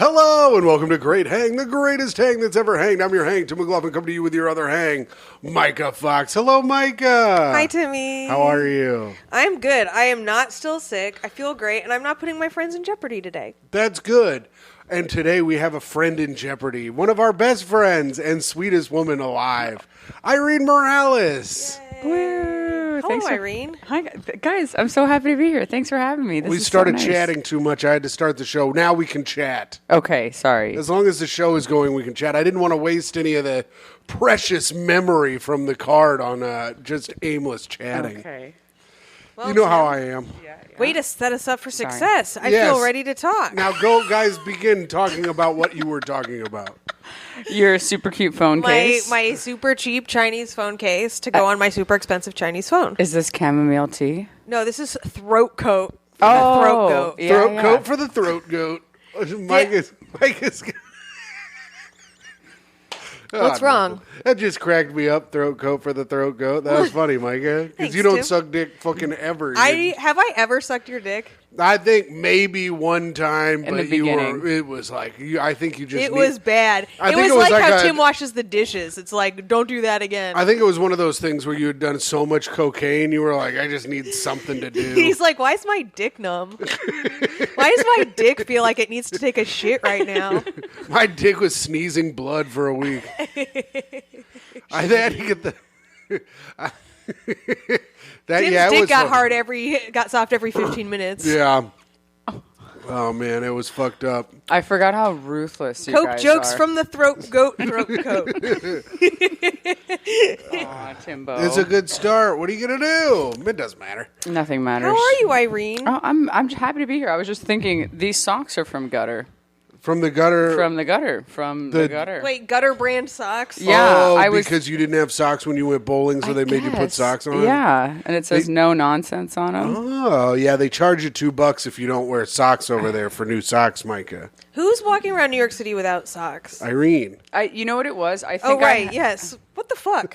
Hello and welcome to Great Hang, the greatest hang that's ever hanged. I'm your hang, Tim McLaughlin, coming to you with your other hang, Myka Fox. Hello, Myka. Hi, Timmy. How are you? I'm good. I am not still sick. I feel great, and I'm not putting my friends in jeopardy today. That's good. And today we have a friend in jeopardy, one of our best friends and sweetest woman alive, Irene Morales. Woo! Hello, Irene. Hi, guys. I'm so happy to be here. Thanks for having me. We started chatting too much. I had to start the show. Now we can chat. Okay, sorry. As long as the show is going, we can chat. I didn't want to waste any of the precious memory from the card on just aimless chatting. Okay. Well, You know Tim, how I am. way to set us up for Sorry. success. I Yes. feel ready to talk. Now go, guys, begin talking about what you were talking about. Your super cute phone my case. my super cheap Chinese phone case to go on my super expensive Chinese phone. Is this chamomile tea? No, this is throat coat. For Oh, the throat goat. yeah. Throat coat for the throat goat. Mike is. What's wrong? That just cracked me up. Throat coat for the throat goat. That was funny, Micah. Because Thanks, you don't Tim. suck dick fucking ever. Have I ever sucked your dick? I think maybe one time, In but the you were. beginning. It was like I think you just. It was bad. I It think was it was like like how a- Tim washes the dishes. It's like, don't do that again. I think it was one of those things where you had done so much cocaine, you were like, I just need something to do. He's like, why is my dick numb? Why does my dick feel like it needs to take a shit right now? My dick was sneezing blood for a week. I had to get the. That Tim's it dick was got fucking- got soft every 15 minutes. Yeah. Oh man, it was fucked up. I forgot how ruthless you Coke guys jokes are. from the throat coat. Aw, Timbo. It's a good start. What are you gonna do? It doesn't matter. Nothing matters. How are you, Irene? Oh, I'm happy to be here. I was just thinking these socks are from Gutter. From the gutter. From the Gutter. From the Gutter. Wait, gutter brand socks? Yeah, Oh, I was because you didn't have socks when you went bowling, so I they made you put guess. socks on. Yeah, and it says no nonsense on them. Oh yeah, they charge you $2 if you don't wear socks over there for new socks, Micah. Who's walking around New York City without socks? Irene. You know what it was? I Oh, think right, yes. What the fuck?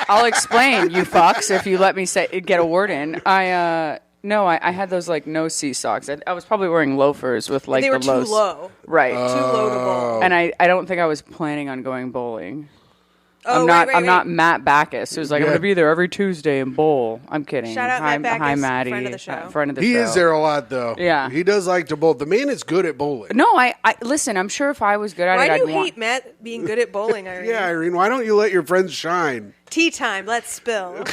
I'll explain, you fucks, if you let me get a word in. I had those like no C socks. I was probably wearing loafers with like They were the too lows. low. Right. Too low to bowl. And I don't think I was planning on going bowling. Oh, I'm not Matt Backus, who's like, I'm Yeah. going to be there every Tuesday and bowl. I'm kidding. Shout out hi, Matt hi, Backus, Maddie. friend of the show. Friend of the He show. is there a lot though. Yeah. He does like to bowl. The man is good at bowling. No, I listen, I'm sure if I was good at Why it, do you I'd want... hate Matt being good at bowling, Irene? Yeah, Irene, why don't you let your friends shine? Tea time, let's spill.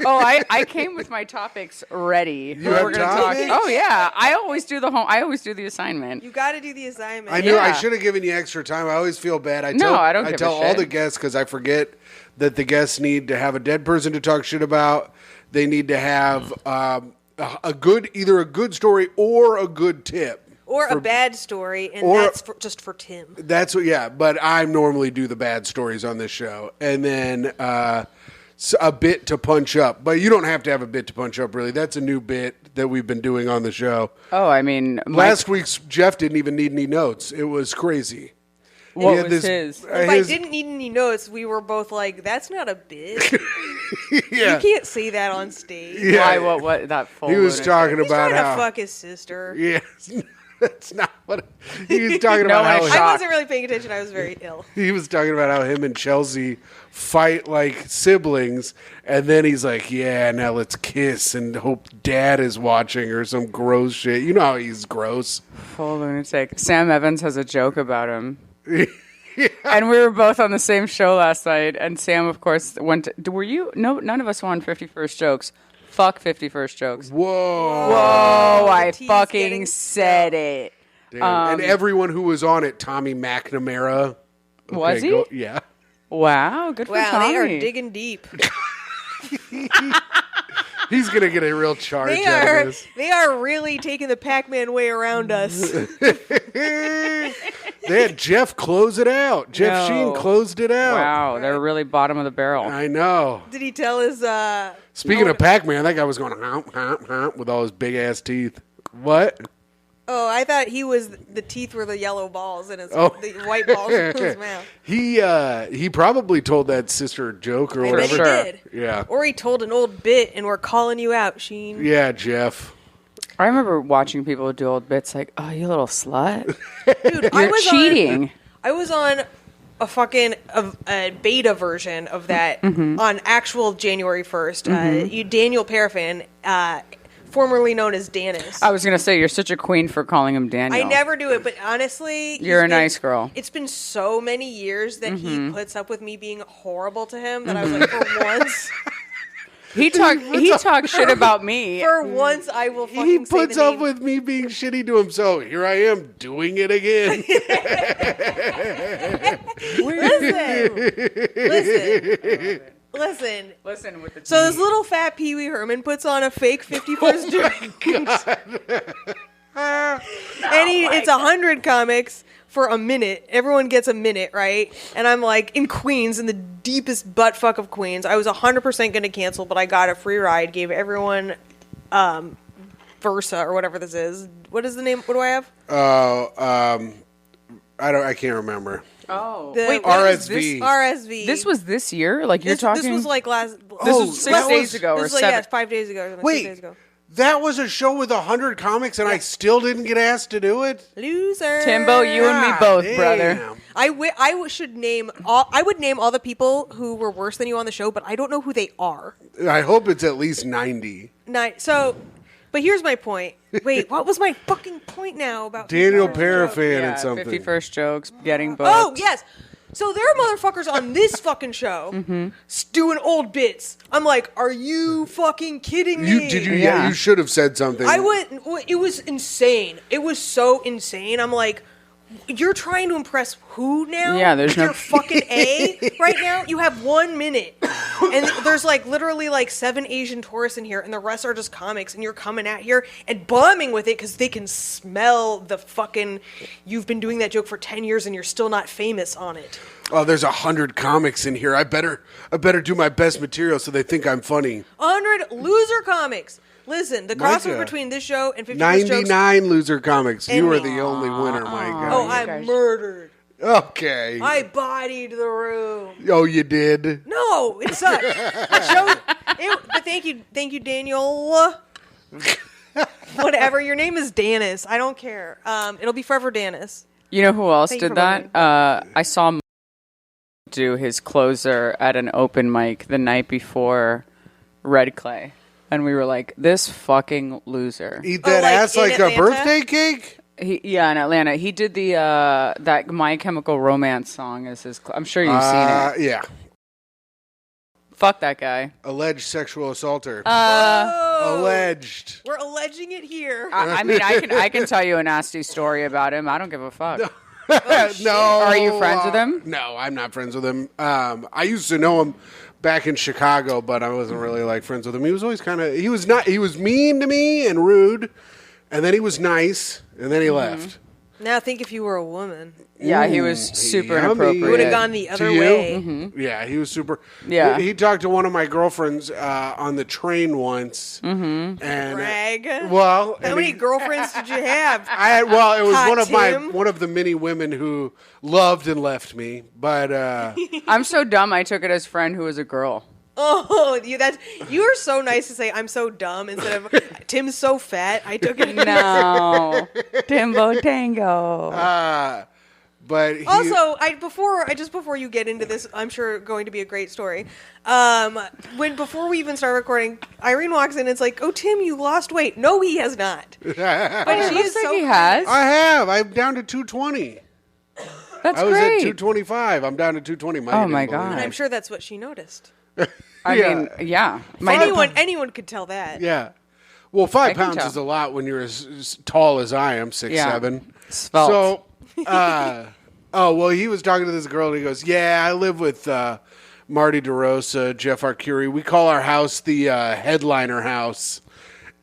Oh, I came with my topics ready. You have We're gonna talk. topics? Oh yeah, I always do the assignment. You got to do the assignment. I knew I Yeah. should have given you extra time. I always feel bad. I No, I don't I give a tell all shit. the guests because I forget that the guests need to have a dead person to talk shit about. They need to have either a good story or a good tip. Or a bad story, and or- that's just for Tim. That's what, yeah. But I normally do the bad stories on this show, and then a bit to punch up. But you don't have to have a bit to punch up, really. That's a new bit that we've been doing on the show. Oh, I mean, Last week's Jeff didn't even need any notes. It was crazy. what He had was this- his? If I his- didn't need any notes, we were both like, that's not a bit. yeah. You can't say that on stage. Yeah. Why? What? That full. He was lunatic. talking He's about trying how. to fuck his sister. Yes, that's not what he was talking No, about. I How shot. I wasn't really paying attention. I was very ill. he was talking about how him and Chelsea fight like siblings, and then he's like, "Yeah, now let's kiss and hope Dad is watching or some gross shit." You know how he's gross. Full lunatic. Sam Evans has a joke about him. And we were both on the same show last night, and Sam, of course, went to... Were you? No, none of us won 50 First Jokes. Fuck 50 First Jokes. Whoa! Whoa, I T's fucking getting said it. Damn. And everyone who was on it, Tommy McNamara. Was he? Yeah. Wow, good for Wow, Tommy. they are digging deep. He's gonna get a real charge out of this. They are really taking the Pac-Man way around us. They had Jeff close it out. Jeff No. Sheen closed it out. Wow, they're really bottom of the barrel. I know. Did he tell his Speaking of Pac-Man, that guy was going hump, hump, hump with all his big ass teeth. What? Oh, I thought he was the teeth were the yellow balls and his Oh. the white balls in his mouth. He probably told that sister a joke or I whatever. bet he sure. did. Yeah. Or he told an old bit and we're calling you out, Sheen. Yeah, Jeff. I remember watching people do old bits like, "Oh, you little slut, Dude, you're cheating." I was on a fucking a beta version of that on actual January 1st. Daniel Paraffin, formerly known as Danis. I was gonna say you're such a queen for calling him Daniel. I never do it, but honestly, You're a nice girl. It's been so many years that he puts up with me being horrible to him that I was like, for once. He talked shit about me. For once, I will fucking He say puts the up name. with me being shitty to him, so here I am doing it again. Listen. Listen with the So this little fat Pee Wee Herman puts on a fake 51st and it's 100 comics for a minute. Everyone gets a minute, right? And I'm like in Queens, in the deepest butt fuck of Queens. I was 100% going to cancel, but I got a free ride. Gave everyone Versa or whatever this is. What is the name? What do I have? I can't remember. Oh, Wait, RSV. RSV. This was this year? Like you're talking? This was like last. This was 6 days ago or This was 7. like, 5 days ago. 6 Wait, days ago. that was a show with 100 comics, and I still didn't get asked to do it. Loser. Timbo, you and me both, Damn. brother. I should name all. I would name all the people who were worse than you on the show, but I don't know who they are. I hope it's at least 90. But here's my point. Wait, what was my fucking point now about Daniel 51st Paraffin Joke? and something. 51st jokes, getting booked. Oh yes. So there are motherfuckers on this fucking show doing old bits. I'm like, are you fucking kidding me? Yeah. You should have said something. It was insane. It was so insane. I'm like, you're trying to impress who now? Yeah, there's no- You're fucking A right now. You have 1 minute, and there's like literally like 7 Asian tourists in here, and the rest are just comics. And you're coming out here and bombing with it because they can smell the fucking. You've been doing that joke for 10 years, and you're still not famous on it. Oh, there's 100 comics in here. I better do my best material so they think I'm funny. 100 loser comics. Listen, the crossover Myka. between this show and 51st Jokes. 99 loser comics. And You are me. the only winner, Myka. Oh, I murdered. Okay. I bodied the room. Oh, you did? No, it sucked. But thank you, Daniel. Whatever, your name is Danis. I don't care. It'll be forever Danis. You know who else Thank you did for that? I saw Myka do his closer at an open mic the night before Red Clay. And we were like, this fucking loser. Eat that like ass in like Atlanta? a birthday cake? Yeah, in Atlanta. He did the that My Chemical Romance song as his... I'm sure you've seen it. Yeah. Fuck that guy. Alleged sexual assaulter. Oh, Alleged. we're alleging it here. I mean, I can tell you a nasty story about him. I don't give a fuck. No. Are you friends with him? No, I'm not friends with him. I used to know him back in Chicago, but I wasn't really like friends with him. He was always kind of, he was mean to me and rude, and then he was nice, and then he left. Now think if you were a woman. Yeah, he was super yummy. inappropriate. You would have gone the other To you? way. Yeah, he was super. Yeah. He talked to one of my girlfriends on the train once, and Brag. well, How and many he- girlfriends did you have? I had, well, it was Hot one of the many women who loved and left me, but I'm so dumb. I took it as friend who was a girl. Oh, you are so nice to say I'm so dumb instead of Tim's so fat. I took it. No, Timbo Tango. but he, Also, before you get into this, I'm sure going to be a great story. Before we even start recording, Irene walks in and it's like, "Oh, Tim, you lost weight." No, he has not. But she Looks is like so he has. I have. I'm down to 220. That's I was great. at 225. I'm down to 220. Oh, my didn't believe God. And it. I'm sure that's what she noticed. I Yeah. mean, yeah. Anyone could tell that. Yeah. Well, 5 can pounds tell. is a lot when you're as tall as I am, 6'7". Svelte. So, well, he was talking to this girl, and he goes, "Yeah, I live with Marty DeRosa, Jeff Arcuri. We call our house the headliner house."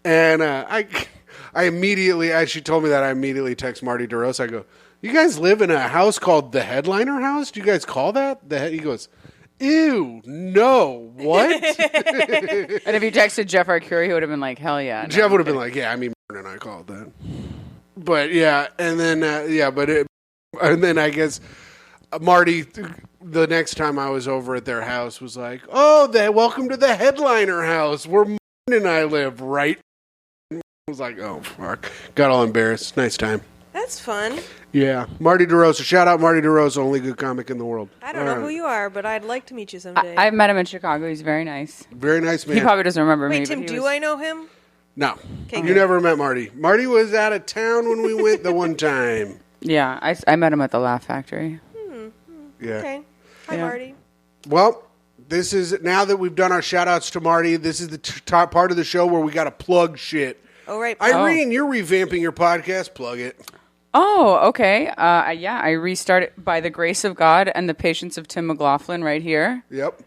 And I immediately, as she told me that, I immediately text Marty DeRosa. I go, "You guys live in a house called the headliner house? Do you guys call that?" He goes, "Ew, no, what?" And if you texted Jeff Arcuri, he would have been like, hell yeah. No, Jeff would have been like, "Yeah, I mean, and I called that." But yeah, and then and then I guess Marty, the next time I was over at their house, was like, "Oh, welcome to the headliner house where and I live, right?" was like, oh, fuck. Got all embarrassed. Nice time. That's fun. Yeah. Marty DeRosa. Shout out Marty DeRosa, only good comic in the world. I don't know who you are, but I'd like to meet you someday. I've met him in Chicago. He's very nice. Very nice man. He probably doesn't remember me. Wait, Tim, but do I know him? No. Okay, You good. never met Marty. Marty was out of town when we went the one time. Yeah, I met him at the Laugh Factory. Yeah. Okay. Hi, Yeah. Marty. Well, this is, now that we've done our shout outs to Marty, this is the top part of the show where we got to plug shit. Oh, right. Irene, you're revamping your podcast. Plug it. Oh, okay. Yeah, I restarted by the grace of God and the patience of Tim McLaughlin right here. Yep.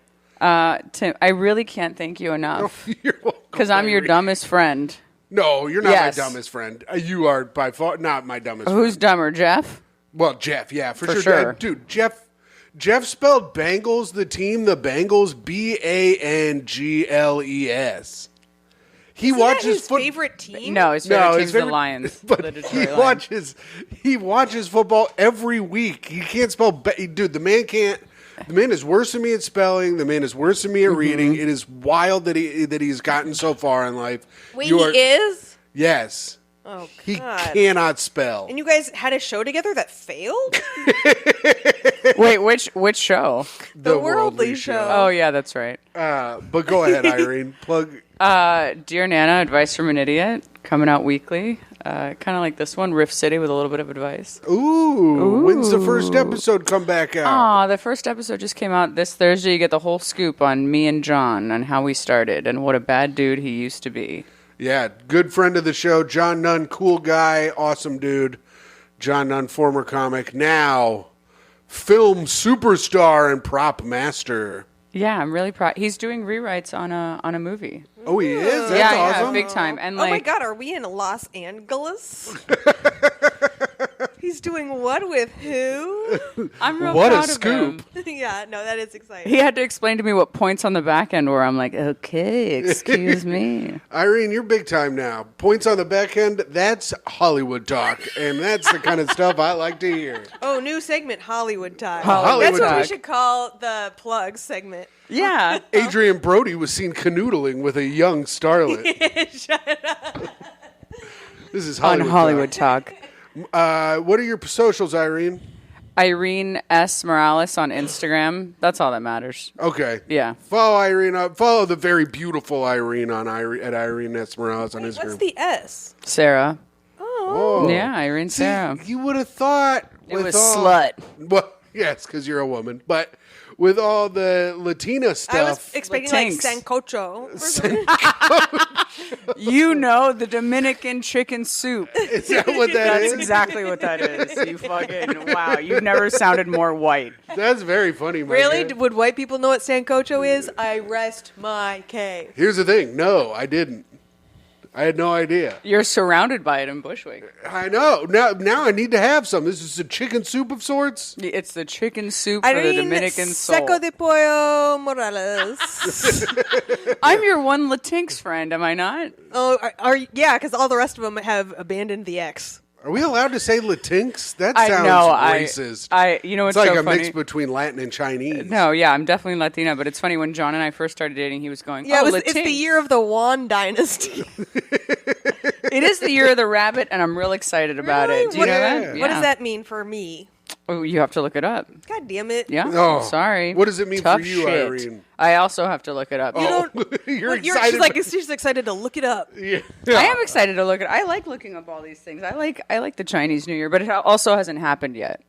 Tim, I really can't thank you enough You're welcome. because I'm your Irene. dumbest friend. No, you're not Yes. my dumbest friend. You are by far not my dumbest Who's friend. dumber, Jeff? Well, Jeff, yeah, for For sure. sure. Dude, Jeff spelled Bengals, the team, the Bengals, Bangles. He watches his favorite team? No, his favorite team's his the Lions. But the Detroit he Lions. watches football every week. He can't spell. Dude, the man can't. The man is worse than me at spelling. The man is worse than me at reading. It is wild that he's gotten so far in life. Wait, he is? Yes. Oh, God. He cannot spell. And you guys had a show together that failed? Wait, which show? The Worldly Show. Oh, yeah, that's right. But go ahead, Irene. Plug. Dear Nana, Advice from an Idiot, coming out weekly. Kind of like this one, Riff City with a little bit of advice. Ooh. When's the first episode come back out? Aw, the first episode just came out this Thursday. You get the whole scoop on me and John and how we started and what a bad dude he used to be. Yeah, good friend of the show, John Nunn, cool guy, awesome dude. John Nunn, former comic, now film superstar and prop master. Yeah, I'm really proud. He's doing rewrites on a movie. Oh, he is? That's yeah, awesome. yeah, big time. And Oh, like, my God. Are we in Los Angeles? He's doing what with who? I'm real What a proud of scoop. him. Yeah, no, that is exciting. He had to explain to me what points on the back end were. I'm like, okay, excuse me. Irene, you're big time now. Points on the back end, that's Hollywood talk. And that's the kind of stuff I like to hear. Oh, new segment, Hollywood Time. Hollywood That's what we Talk. should call the plug segment. Yeah. Adrian Brody was seen canoodling with a young starlet. Shut up. This is On Hollywood, Hollywood Talk. Talk. What are your socials, Irene? Irene S. Morales on Instagram. That's all that matters. Okay. Yeah. Follow Irene. Follow the very beautiful Irene on at Irene S. Morales on Wait, Instagram. what's the S? Sarah. Oh. Oh. Yeah, Irene See, Sarah. you would have thought It with was all, slut. Well, yes, because you're a woman, but with all the Latina stuff, I was expecting like Latinx. Sancocho. Or something. You know the Dominican chicken soup. is that what that That's is? exactly what that is. You fucking, wow. You've never sounded more white. That's very funny, Myka. Really? Would white people know what Sancocho is? I rest my case. Here's the thing. No, I didn't. I had no idea. You're surrounded by it in Bushwick. I know. Now I need to have some. This is a chicken soup of sorts. It's the chicken soup for the Irene Dominican soul. Seco de Pollo Morales. I'm your one Latinx friend, am I not? Oh, yeah, because all the rest of them have abandoned the X. Are we allowed to say Latinx? That I sounds know. racist. You know it's what's like so a funny? mix between Latin and Chinese. No, yeah, I'm definitely Latina, but it's funny when John and I first started dating, he was going, Yeah, oh, it's the Latinx. year of the Yuan dynasty. It is the year of the rabbit, and I'm real excited about it. Do you What- know Yeah. that? What does that mean for me? Oh, you have to look it up. God damn it. Yeah. Oh, Sorry. what does it mean Tough for you, shit. Irene? I also have to look it up. You're excited. She's excited to look it up. Yeah. I am excited to look at. I like looking up all these things. I like the Chinese New Year, but it also hasn't happened yet.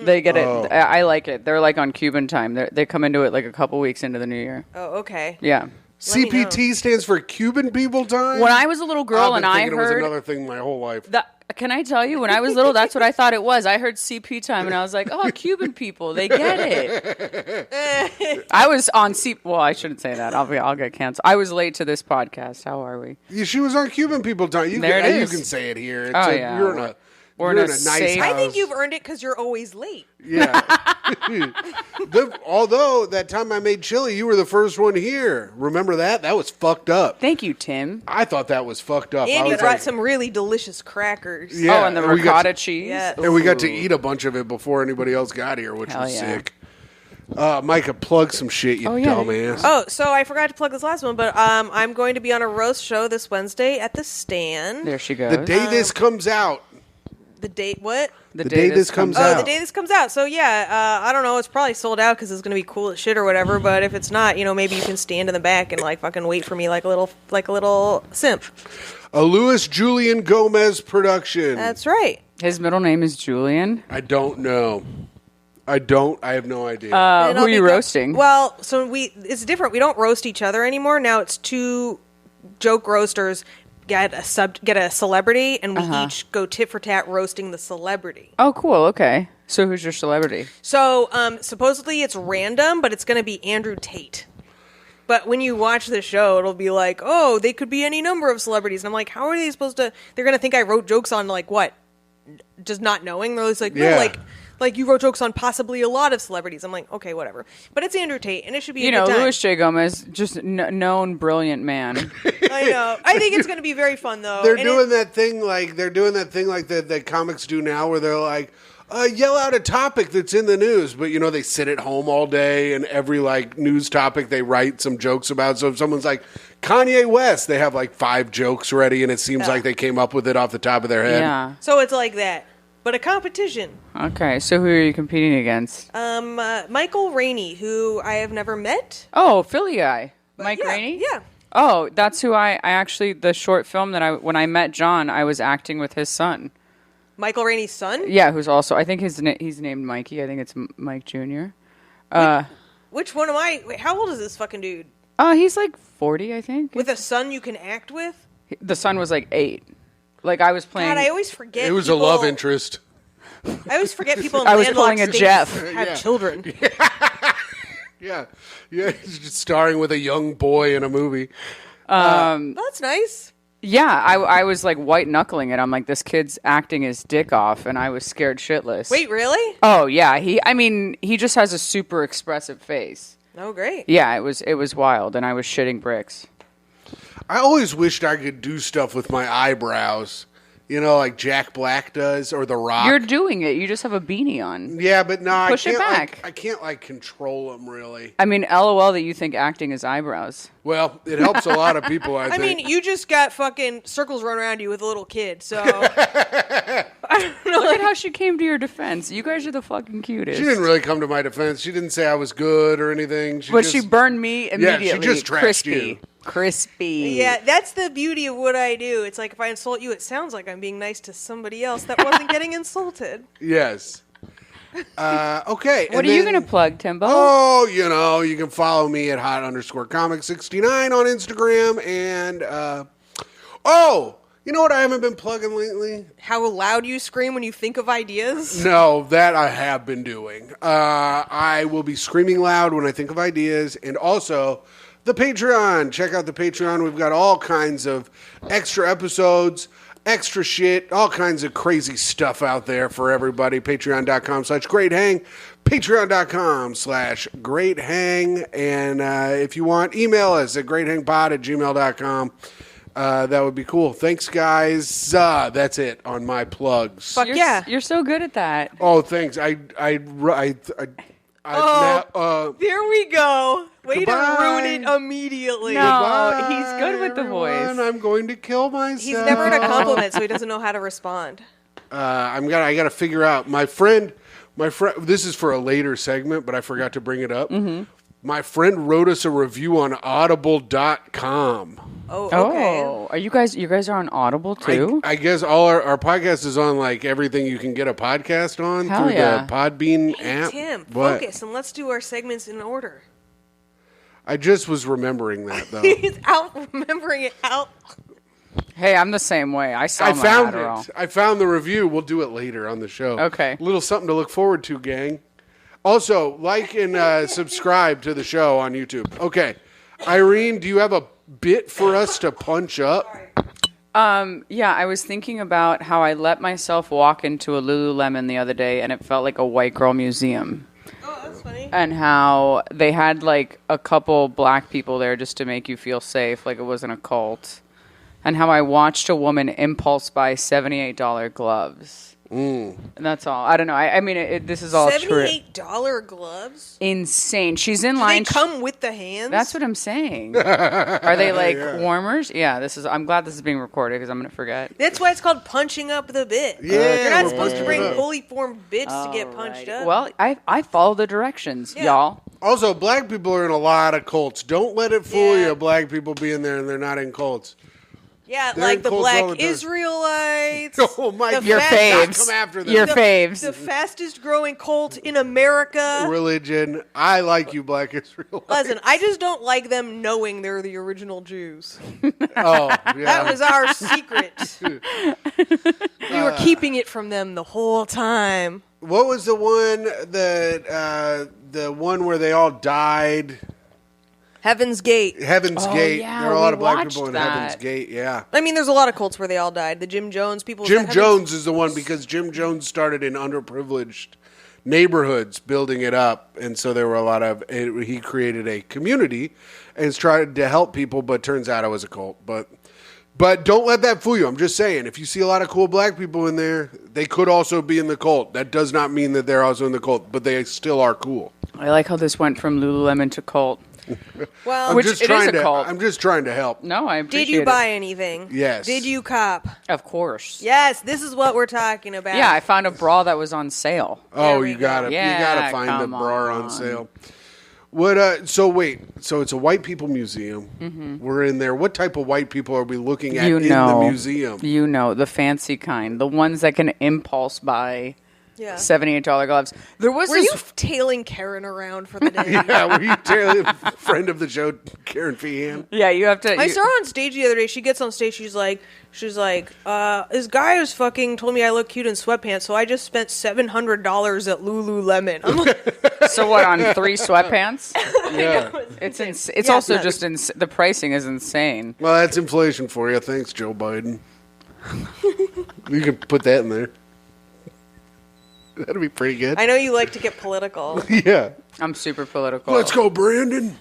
They get it. Oh. I like it. They're like on Cuban time. They come into it like a couple weeks into the New Year. Oh, okay. Yeah. Let me know. CPT stands for Cuban People Time. When I was a little girl I've and been I thinking it was heard another thing my whole life. can I tell you, when I was little, that's what I thought it was. I heard CP time and I was like, oh, Cuban people, they get it. I was on Well, I shouldn't say that. I'll get canceled. I was late to this podcast. How are we? She was on Cuban People Time. You There can, it you is. can say it here. Oh, yeah. You're in a nice safe- house. I think you've earned it because you're always late. Yeah. Although that time I made chili, you were the first one here. Remember that? That was fucked up. Thank you, Tim. I thought that was fucked up. And I you was brought like, some really delicious crackers. Yeah, Oh, and the and we got ricotta to- cheese. Yeah. and we got to Ooh. eat a bunch of it before anybody else got here, which Hell was yeah. sick. Myka, plug some shit, you dumbass. Oh, so I forgot to plug this last one, but I'm going to be on a roast show this Wednesday at the Stand. There she goes. The day this comes out. The date, what? The day this comes out. Oh, the day this comes out. So, yeah, I don't know. It's probably sold out because it's going to be cool as shit or whatever. But if it's not, maybe you can stand in the back and, like, fucking wait for me like a little simp. A Louis Julian Gomez production. That's right. His middle name is Julian. I don't know. I have no idea. Who are you roasting? Well, so it's different. We don't roast each other anymore. Now it's two joke roasters get a celebrity, and we each go tit for tat roasting the celebrity. Oh, cool. Okay. So who's your celebrity? So supposedly it's random, but it's going to be Andrew Tate. But when you watch the show, it'll be like, oh, they could be any number of celebrities. And I'm like, how are they supposed to? They're going to think I wrote jokes on, like, what? Just not knowing? They're like, no, like you wrote jokes on possibly a lot of celebrities. I'm like, okay, whatever. But it's Andrew Tate, and it should be a good time. Louis J. Gomez, just known brilliant man. I know. I think it's going to be very fun, though. They're doing that thing like that comics do now, where they're like, yell out a topic that's in the news, but they sit at home all day, and every like news topic they write some jokes about. So if someone's like Kanye West, they have like 5 jokes ready, and it seems like they came up with it off the top of their head. Yeah. So it's like that, but a competition. Okay, so who are you competing against? Michael Rainey, who I have never met. Oh, Philly guy, Mike Rainey. Yeah. Oh, that's who I actually, the short film that when I met John, I was acting with his son. Michael Rainey's son? Yeah, who's also, I think he's named Mikey. I think it's Mike Jr. Which one am I? Wait, how old is this fucking dude? He's like 40, I think. With a son you can act with? The son was like 8. Like I was playing. God, I always forget. It was a love interest. I always forget people in I was landlocked playing a states Jeff. have children. Yeah. He's just starring with a young boy in a movie. That's nice. Yeah, I was like white knuckling it. I'm like, this kid's acting his dick off, and I was scared shitless. Wait, really? Oh yeah, he just has a super expressive face. Oh, great. Yeah, it was wild, and I was shitting bricks. I always wished I could do stuff with my eyebrows. Like Jack Black does, or The Rock. You're doing it. You just have a beanie on. Yeah, but no, Push it back. I can't control them really. I mean, LOL that you think acting is eyebrows. Well, it helps a lot of people. I think. I mean, you just got fucking circles run around you with a little kid, so. I don't know. Look at how she came to your defense. You guys are the fucking cutest. She didn't really come to my defense. She didn't say I was good or anything. She burned me immediately. Yeah, she just trashed you. Crispy. Yeah, that's the beauty of what I do. It's like if I insult you, it sounds like I'm being nice to somebody else that wasn't getting insulted. Yes. Okay. What are you going to plug, Timbo? Oh, you can follow me at hot_comic69 on Instagram. And, you know what I haven't been plugging lately? How loud you scream when you think of ideas? No, that I have been doing. I will be screaming loud when I think of ideas. And also, the Patreon. Check out the Patreon. We've got all kinds of extra episodes, extra shit, all kinds of crazy stuff out there for everybody. Patreon.com/GreatHang. Patreon.com/GreatHang. And if you want, email us at greathangbot@gmail.com. That would be cool. Thanks, guys. That's it on my plugs. Fuck yeah. You're so good at that. Oh, thanks. There we go. Way Goodbye. to ruin it immediately. No, Goodbye, he's good with the voice. everyone. I'm going to kill myself. He's never in a compliment, so he doesn't know how to respond. I got to figure out my friend. This is for a later segment, but I forgot to bring it up. Mm-hmm. My friend wrote us a review on Audible.com. Oh, okay. Oh, you guys are on Audible too? I guess all our podcast is on like everything you can get a podcast on Hell through yeah. the Podbean Hey, app. Tim, What? focus, and let's do our segments in order. I just was remembering that though. He's out remembering it out. Hey, I'm the same way. I saw I my found Adderall. it. I found the review. We'll do it later on the show. Okay. A little something to look forward to, gang. Also, like and subscribe to the show on YouTube. Okay. Irene, do you have a bit for us to punch up? Yeah, I was thinking about how I let myself walk into a Lululemon the other day, and it felt like a white girl museum. Oh, that's funny. And how they had like a couple black people there just to make you feel safe, like it wasn't a cult. And how I watched a woman impulse buy $78 gloves. And that's all. I don't know. I mean, this is all true. $78 gloves? Insane. She's in Do line. they come with the hands? That's what I'm saying. Are they like warmers? Yeah, I'm glad this is being recorded because I'm going to forget. That's why it's called punching up the bit. Yeah, You're not we're supposed to bring punching it up. fully formed bits to get punched up. Well, I follow the directions, Yeah. y'all. Also, black people are in a lot of cults. Don't let it fool Yeah. you, black people being there and they're not in cults. Yeah, They're like in the cults all black the time. Israelites. Oh my the Your God. faves. Come after them. Your the, faves. The fastest growing cult in America. Religion. I like you, black Israelites. Listen, I just don't like them knowing they're the original Jews. Oh, yeah. That was our secret. We were keeping it from them the whole time. What was the one that the one where they all died? Heaven's Gate. Heaven's Oh, Gate. yeah, There are a lot we of black watched people in that. Heaven's Gate. Yeah. I mean, there's a lot of cults where they all died. The Jim Jones people. Jim Jones is the one because Jim Jones started in underprivileged neighborhoods building it up. And so there were a lot of, he created a community and has tried to help people, but turns out it was a cult. But don't let that fool you. I'm just saying, if you see a lot of cool black people in there, they could also be in the cult. That does not mean that they're also in the cult, but they still are cool. I like how this went from Lululemon to cult. Well, Which it is a cult. I'm just trying to help. No, I appreciate did you it. buy anything? Yes. Did you cop? Of course. Yes, this is what we're talking about. Yeah, I found a bra that was on sale. Oh, we you got go. to Yeah, you got to find the come bra on on. sale. What? So wait. So it's a white people museum. Mm-hmm. We're in there. What type of white people are we looking at You in know, the museum? You know, the fancy kind, the ones that can impulse buy Yeah. $78 gloves. There was Were this. you tailing Karen around for the day? Yeah, were you telling friend of the show, Karen Feehan? Yeah, you have to. I saw her on stage the other day. She gets on stage. She's like, this guy was fucking told me I look cute in sweatpants, so I just spent $700 at Lululemon. I'm like, So what on 3 sweatpants? Yeah. It's also just the pricing is insane. Well, that's inflation for you. Thanks, Joe Biden. You can put that in there. That'd be pretty good. I know you like to get political. Yeah. I'm super political. Let's go, Brandon.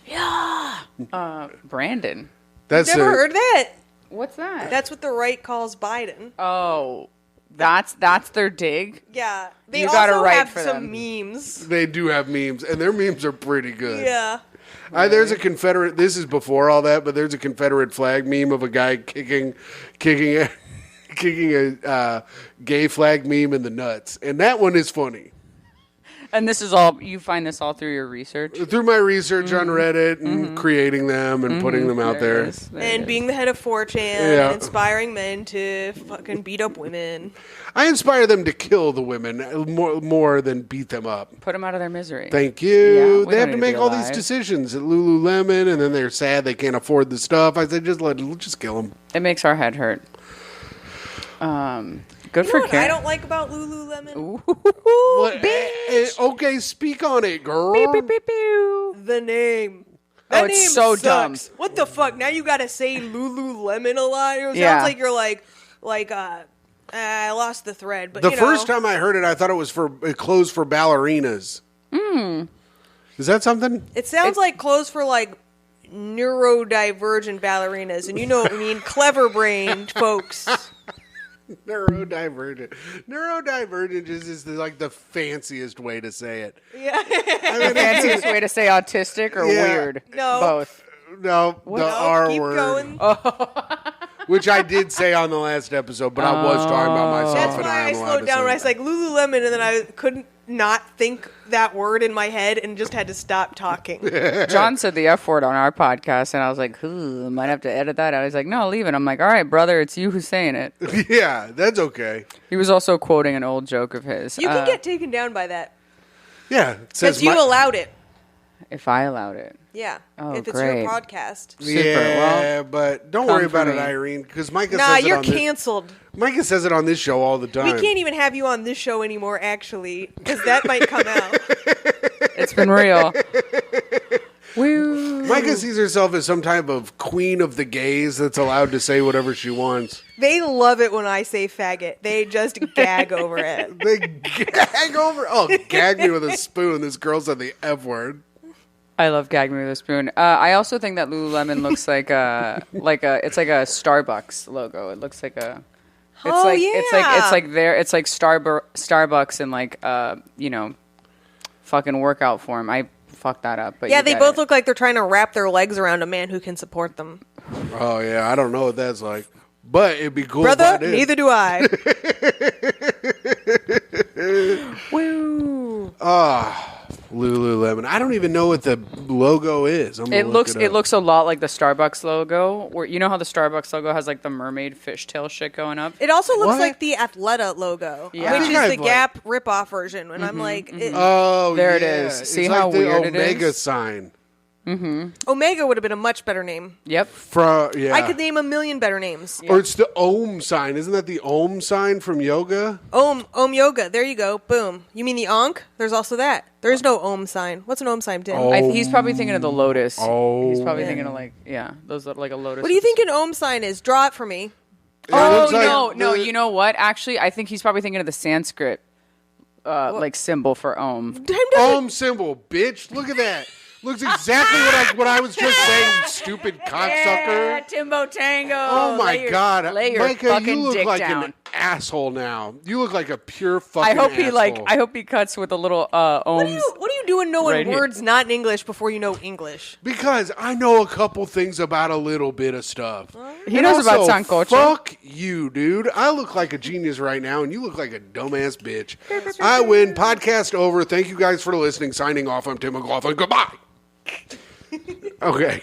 Brandon. That's Never a- heard that. What's that? That's what the right calls Biden. Oh, that's their dig. Yeah, they You gotta also write have for some them. memes. They do have memes, and their memes are pretty good. Yeah. There's a Confederate. This is before all that, but there's a Confederate flag meme of a guy kicking a gay flag meme in the nuts, and that one is funny. And this is all you find this all through your research. Through my research on Reddit and creating them and putting them out there. it is. There it And is. being the head of 4chan Yeah. and inspiring men to fucking beat up women. I inspire them to kill the women more than beat them up. Put them out of their misery. Thank Yeah, you. we They have don't to need to make be all these alive. decisions at Lululemon, and then they're sad they can't afford the stuff. I said, just kill them. It makes our head hurt. Good You for know what Karen. I don't like about Lululemon? Okay, speak on it, girl. Beep, beep, beep, pew. The name. Oh, That it's name so sucks. dumb. What the fuck? Now you gotta say Lululemon a lot. It sounds Yeah. like you're I lost the thread. But The you first know. time I heard it, I thought it was for clothes for ballerinas. Is that something? It sounds like clothes for like neurodivergent ballerinas, and you know what I mean, clever-brained folks. Neurodivergent. Neurodivergent is like the fanciest way to say it. Yeah. I mean, Fanciest way to say autistic or Yeah. weird? No. Both. no, the No, R keep word, going. which I did say on the last episode, but I was talking about myself. That's and why I I'm allowed slowed to down say when I was that. like Lululemon, and then I couldn't not think that word in my head and just had to stop talking. John said the F word on our podcast, and I was like, might have to edit that out. He's like, no, leave it. I'm like, all right, brother, it's you who's saying it. Yeah, that's okay. He was also quoting an old joke of his. You can get taken down by that Yeah, it says because you allowed it. if I allowed it. Yeah, Oh, if it's great. your podcast. Super. Yeah, Well, but don't come worry for about it, me. Irene, because Myka Nah, says it you're on this. canceled. Myka says it on this show all the time. We can't even have you on this show anymore, actually, because that might come out. It's been real. Woo. Myka sees herself as some type of queen of the gays that's allowed to say whatever she wants. They love it when I say faggot. They just gag over it. They gag over. Oh, gag me with a spoon. This girl said the F word. I love Gag Me With a Spoon. I also think that Lululemon looks it's like a Starbucks logo. It looks like a Oh, It's like Starbucks and like fucking workout form. I fucked that up, but Yeah, you they get both it. look like they're trying to wrap their legs around a man who can support them. Oh yeah, I don't know what that's like, but it'd be cool. Brother, if I did. neither do I. Woo. Lululemon. I don't even know what the logo is. It looks a lot like the Starbucks logo. Where you know how the Starbucks logo has like the mermaid fishtail shit going up. It also looks What? like the Athleta logo, Yeah. I which think is I've, the like- Gap rip-off version. And I'm like, Oh, There it yeah. is. It's See like how the weird it Omega is? sign. Omega would have been a much better name. Yep. Yeah. I could name a million better names. Or it's the Om sign. Isn't that the Om sign from yoga? Om Yoga. There you go. Boom. You mean the Ankh? There's also that. There's no Om sign. What's an Om sign, Tim? He's probably thinking of the lotus. Oh. He's probably thinking of those look like a lotus. What do you think an Om sign is? Draw it for me. It Oh looks like no! the- You know what? Actually, I think he's probably thinking of the Sanskrit like symbol for Om. Tim doesn't- Om symbol, bitch. Look at that. Looks exactly what I was just saying, stupid cocksucker. Timbo Tango. Oh my God, lay your Myka, fucking you look dick like down. an asshole now. You look like a pure fucking. I hope he cuts with a little Om's. What are you doing knowing Right here. words not in English before you know English? Because I know a couple things about a little bit of stuff. He And knows about also, sancocho. Fuck you, dude. I look like a genius right now, and you look like a dumbass bitch. I win. Podcast over. Thank you guys for listening. Signing off. I'm Tim McLaughlin. Goodbye. Okay.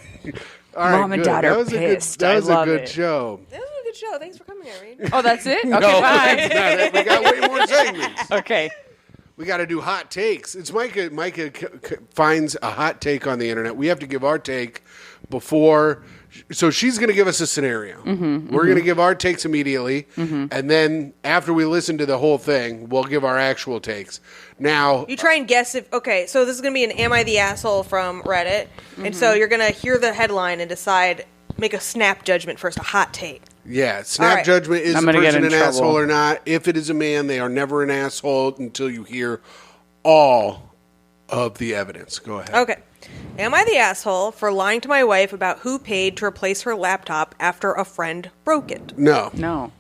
All right, Mom and good. Dad are That was pissed. That I was a love good it. show. That was a good show. Thanks for coming, Irene. Oh, that's it? Okay, No, bye. that's not it. We got way more segments. Okay. We got to do hot takes. It's Myka. Myka finds a hot take on the internet. We have to give our take before. So she's going to give us a scenario. We're going to give our takes immediately, and then after we listen to the whole thing, we'll give our actual takes. Now, You try and guess if... Okay, so this is going to be an Am I the Asshole from Reddit. And so you're going to hear the headline and decide... Make a snap judgment first, a hot take. yeah, snap All right. judgment is I'm the gonna get person in an trouble. asshole or not. If it is a man, they are never an asshole until you hear all of the evidence. Go ahead. Okay. Am I the asshole for lying to my wife about who paid to replace her laptop after a friend broke it? No. No.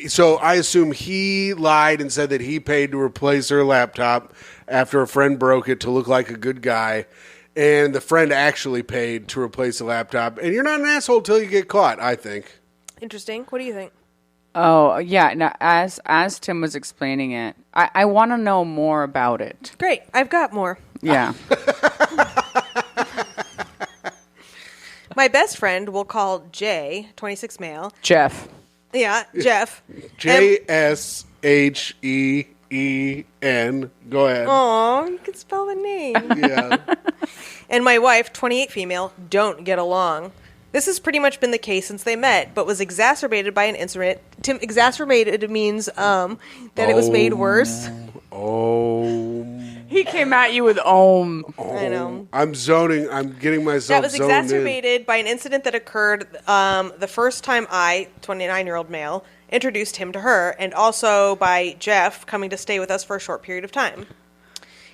So I assume he lied and said that he paid to replace her laptop after a friend broke it to look like a good guy, and the friend actually paid to replace the laptop. And you're not an asshole till you get caught, I think. Interesting. What do you think? Oh, yeah. Now, as Tim was explaining it, I want to know more about it. Great. I've got more. Yeah. My best friend, we'll call Jay, 26 male. Jeff. Yeah, Jeff. JSHEEN. Go ahead. Aw, you can spell the name. Yeah. And my wife, 28 female, don't get along. This has pretty much been the case since they met, but was exacerbated by an incident. Tim, exacerbated means that it was made worse. Oh. He came at you with Om. I know. I'm zoning. I'm getting myself That was zoned in. exacerbated by an incident that occurred the first time I, 29-year-old male, introduced him to her, and also by Jeff coming to stay with us for a short period of time.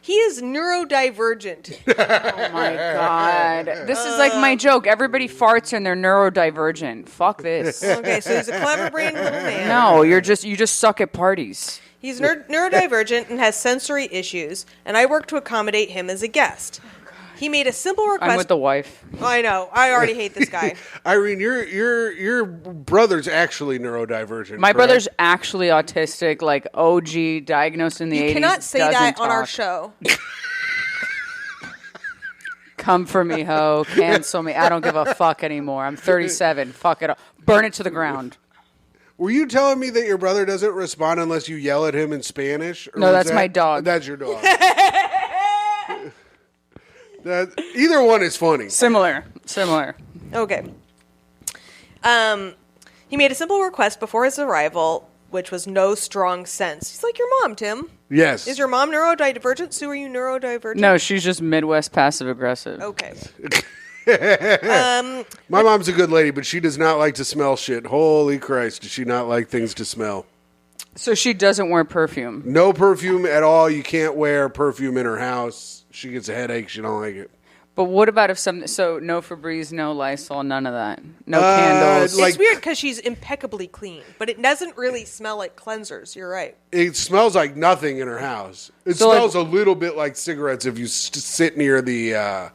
He is neurodivergent. Oh my God. This is like my joke. Everybody farts and they're neurodivergent. Fuck this. Okay, so he's a clever-brained little man. No, you just suck at parties. He's neurodivergent and has sensory issues, and I work to accommodate him as a guest. He made a simple request. I'm with the wife. I know. I already hate this guy. Irene, your brother's actually neurodivergent. My correct? brother's actually autistic, like OG, diagnosed in the 80s. You cannot say doesn't that on our talk. show. Come for me, ho. Cancel me. I don't give a fuck anymore. I'm 37. Fuck it up. Burn it to the ground. Were you telling me that your brother doesn't respond unless you yell at him in Spanish? Or No, was that's my dog. That's your dog. Either one is funny. Similar. Okay. He made a simple request before his arrival, which was no strong sense. He's like your mom, Tim. Yes. Is your mom neurodivergent? Sue, are you neurodivergent? No, she's just Midwest passive aggressive. Okay. My mom's a good lady, but she does not like to smell shit. Holy Christ, does she not like things to smell? So she doesn't wear perfume. No perfume at all. You can't wear perfume in her house. She gets a headache. She don't like it. But what about if so no Febreze, no Lysol, none of that? No candles? It's weird because she's impeccably clean, but it doesn't really smell like cleansers. You're right. It smells like nothing in her house. It smells a little bit like cigarettes if you sit near the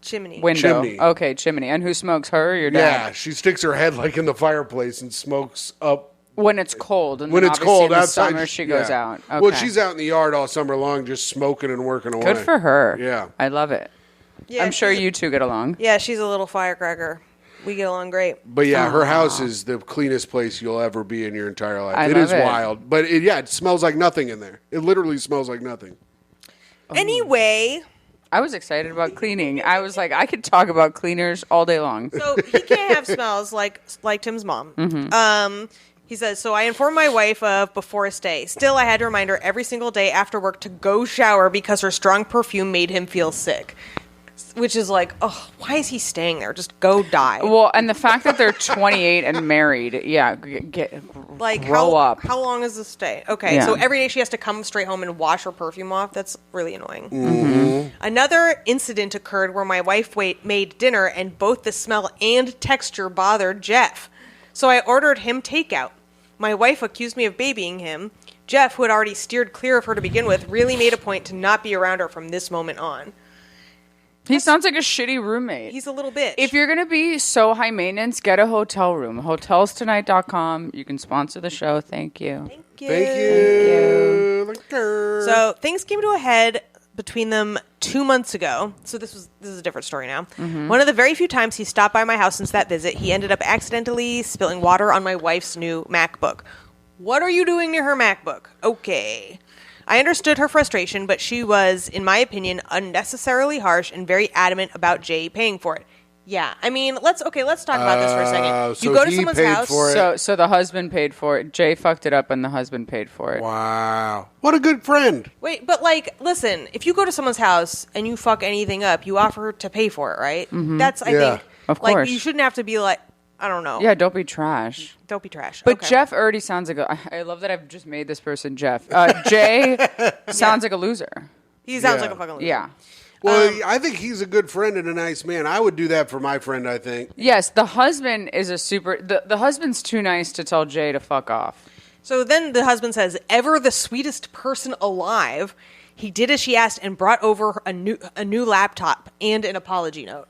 Chimney. Window. Chimney. Okay, chimney. And who smokes, her or your dad? Yeah, she sticks her head like in the fireplace and smokes up. When it's cold. And When then it's obviously cold in the outside, summer, she goes out. Okay. Well, she's out in the yard all summer long just smoking and working away. Good for her. Yeah. I love it. Yeah, I'm sure you two get along. Yeah, she's a little firecracker. We get along great. But yeah, her house is the cleanest place you'll ever be in your entire life. I It love is it. wild. But it smells like nothing in there. It literally smells like nothing. Anyway, I was excited about cleaning. I was like, I could talk about cleaners all day long. so he can't have smells like Tim's mom. He says, so I informed my wife of before a stay. Still, I had to remind her every single day after work to go shower because her strong perfume made him feel sick. Which is like, oh, why is he staying there? Just go die. Well, and the fact that they're 28 and married, yeah, grow up. How long is this stay? Okay, Yeah. so every day she has to come straight home and wash her perfume off. That's really annoying. Another incident occurred where my wife made dinner and both the smell and texture bothered Jeff. So I ordered him takeout. My wife accused me of babying him. Jeff, who had already steered clear of her to begin with, really made a point to not be around her from this moment on. He sounds like a shitty roommate. He's a little bitch. If you're going to be so high maintenance, get a hotel room. Hotelstonight.com. You can sponsor the show. Thank you. Thank you. So things came to a head between them 2 months ago. So this is a different story now. One of the very few times he stopped by my house since that visit, he ended up accidentally spilling water on my wife's new MacBook. What are you doing to her MacBook? Okay. I understood her frustration, but she was, in my opinion, unnecessarily harsh and very adamant about Jay paying for it. Yeah, I mean, let's talk about this for a second. So You go to he someone's paid house. for it. So the husband paid for it. Jay fucked it up and the husband paid for it. Wow. What a good friend. Wait, but listen, if you go to someone's house and you fuck anything up, you offer to pay for it, right? That's, I think, Of course. you shouldn't have to be like, I don't know. Yeah, don't be trash. Don't be trash. But Okay. Jeff already sounds like I love that I've just made this person Jeff. Jay sounds like a loser. He sounds Yeah. like a fucking loser. Yeah. Well, I think he's a good friend and a nice man. I would do that for my friend, I think. Yes, the husband is a super... The husband's too nice to tell Jay to fuck off. So then the husband says, ever the sweetest person alive, he did as she asked and brought over a new laptop and an apology note.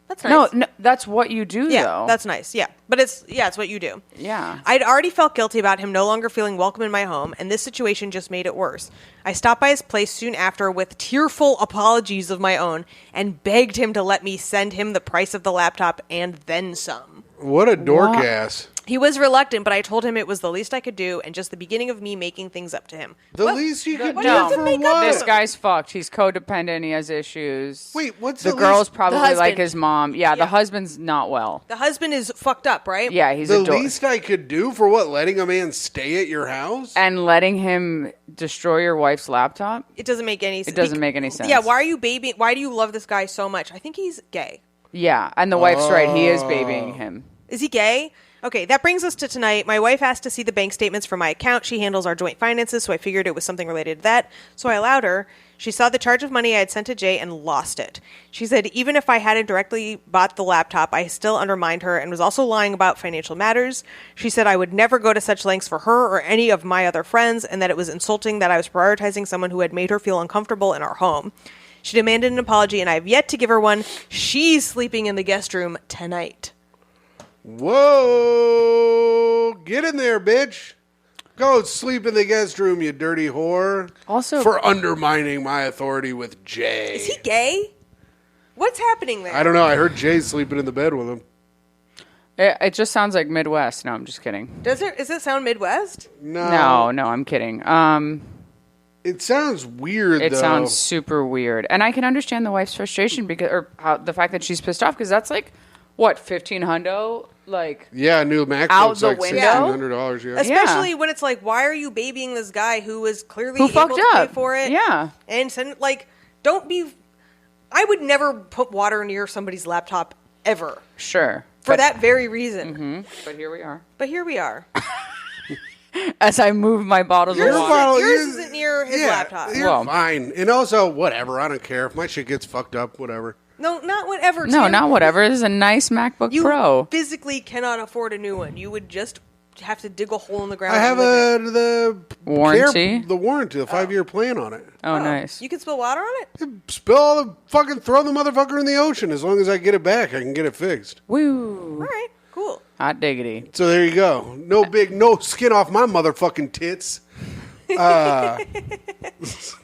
That's nice. No, that's what you do, Yeah, though. that's nice. Yeah, but it's what you do. Yeah. I'd already felt guilty about him no longer feeling welcome in my home, and this situation just made it worse. I stopped by his place soon after with tearful apologies of my own and begged him to let me send him the price of the laptop and then some. What a dork ass. He was reluctant, but I told him it was the least I could do and just the beginning of me making things up to him. The least you could what do does it for make up what? This guy's fucked. He's codependent. He has issues. Wait, what's the the girl's least- probably The husband. like his mom. Yeah, the Yeah. husband's not well. The husband is fucked up, right? Yeah, he's The a dork. least I could do for what? Letting a man stay at your house? And letting him destroy your wife's laptop? It doesn't make any sense. It doesn't make any sense. Yeah, why are you babying? Why do you love this guy so much? I think he's gay. Yeah, and the wife's right. He is babying him. Is he gay? Okay, that brings us to tonight. My wife asked to see the bank statements from my account. She handles our joint finances, so I figured it was something related to that. So I allowed her. She saw the charge of money I had sent to Jay and lost it. She said even if I hadn't directly bought the laptop, I still undermined her and was also lying about financial matters. She said I would never go to such lengths for her or any of my other friends, and that it was insulting that I was prioritizing someone who had made her feel uncomfortable in our home. She demanded an apology, and I have yet to give her one. She's sleeping in the guest room tonight. Whoa! Get in there, bitch. Go sleep in the guest room, you dirty whore. Also- for undermining my authority with Jay. Is he gay? What's happening there? I don't know. I heard Jay sleeping in the bed with him. It just sounds like Midwest. No, I'm just kidding. Does it sound Midwest? No, I'm kidding. It sounds weird, It though. sounds super weird. And I can understand the wife's frustration the fact that she's pissed off because that's like, what, 15 hundo? Like, Yeah, a new MacBook's Out the like window? $1,600, yeah. Especially when it's like, why are you babying this guy who was clearly Who able fucked to up. pay for it? Yeah. And send, don't be. I would never put water near somebody's laptop ever sure. for that very reason. But here we are. But here we are. as I move my bottles of Yours, water. isn't near his laptop. You're fine. And also, whatever. I don't care if my shit gets fucked up. Whatever. No, not whatever. No, Tim. not whatever. This is a nice MacBook You Pro. physically cannot afford a new one. You would just have to dig a hole in the ground. I have the warranty. The 5-year plan on it. Oh, nice. You can spill water on it? Spill all the fucking, throw the motherfucker in the ocean. As long as I get it back, I can get it fixed. Woo. All right, cool. Hot diggity. So there you go. No skin off my motherfucking tits.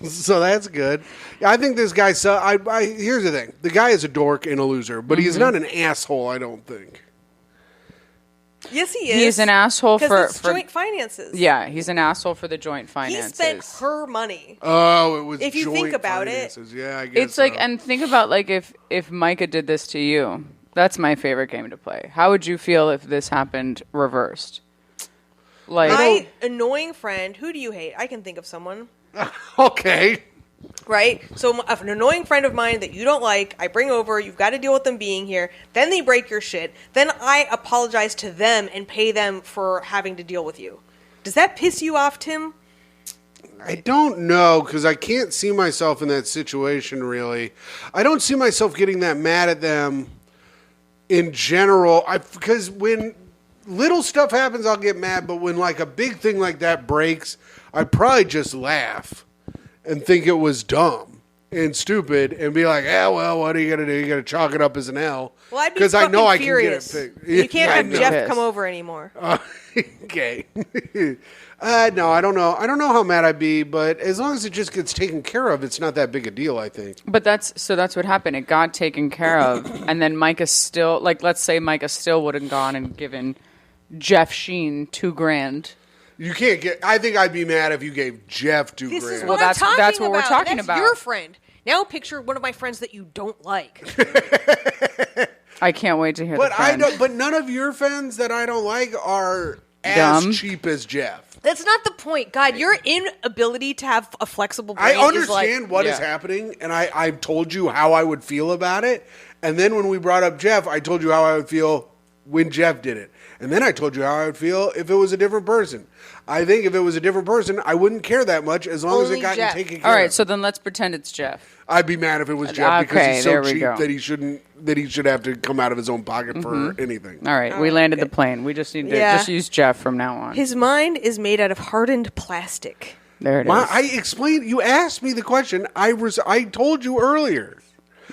So that's good. I think this guy. Here's the thing: the guy is a dork and a loser, but he's not an asshole. I don't think. Yes, he is. He's an asshole for joint finances. Yeah, he's an asshole for the joint finances. He spent her money. Oh, it was. If you joint think about finances. Yeah, I guess It's like, so. and think about like if Myka did this to you. That's my favorite game to play. How would you feel if this happened reversed? Like My annoying friend. Who do you hate? I can think of someone. Okay. Right? So an annoying friend of mine that you don't like, I bring over, you've got to deal with them being here, then they break your shit, then I apologize to them and pay them for having to deal with you. Does that piss you off, Tim? I don't know, because I can't see myself in that situation, really. I don't see myself getting that mad at them in general. Because when little stuff happens, I'll get mad, but when like a big thing like that breaks, I'd probably just laugh and think it was dumb and stupid and be like, well, what are you going to do? You got to chalk it up as an L. Well, I'd be because I know I can furious. get it fixed. You can't have be Jeff pissed. come over anymore. Okay. No, I don't know. I don't know how mad I'd be, but as long as it just gets taken care of, it's not that big a deal, I think. But that's what happened. It got taken care of, and then Myka still, like, let's say Myka still would have gone and given Jeff Sheen $2,000. You can't get. I think I'd be mad if you gave Jeff $2,000. This is Well, what that's- I'm talking that's what we're about. talking That's about. your friend. Now picture one of my friends that you don't like. I can't wait to hear. But the friend. But none of your fans that I don't like are Dumb. as cheap as Jeff. That's not the point. God, your inability to have a flexible brain I is understand like, what is Yeah. happening, and I've told you how I would feel about it. And then when we brought up Jeff, I told you how I would feel when Jeff did it. And then I told you how I would feel if it was a different person. I think if it was a different person, I wouldn't care that much as long as Only it got Jeff. taken care All right, of. so then let's pretend it's Jeff. I'd be mad if it was Jeff because Okay, he's so there we cheap go. that he should have to come out of his own pocket for anything. All right, we landed the plane. We just need to Yeah. just use Jeff from now on. his mind is made out of hardened plastic. There it is. I explained. You asked me the question. I told you earlier.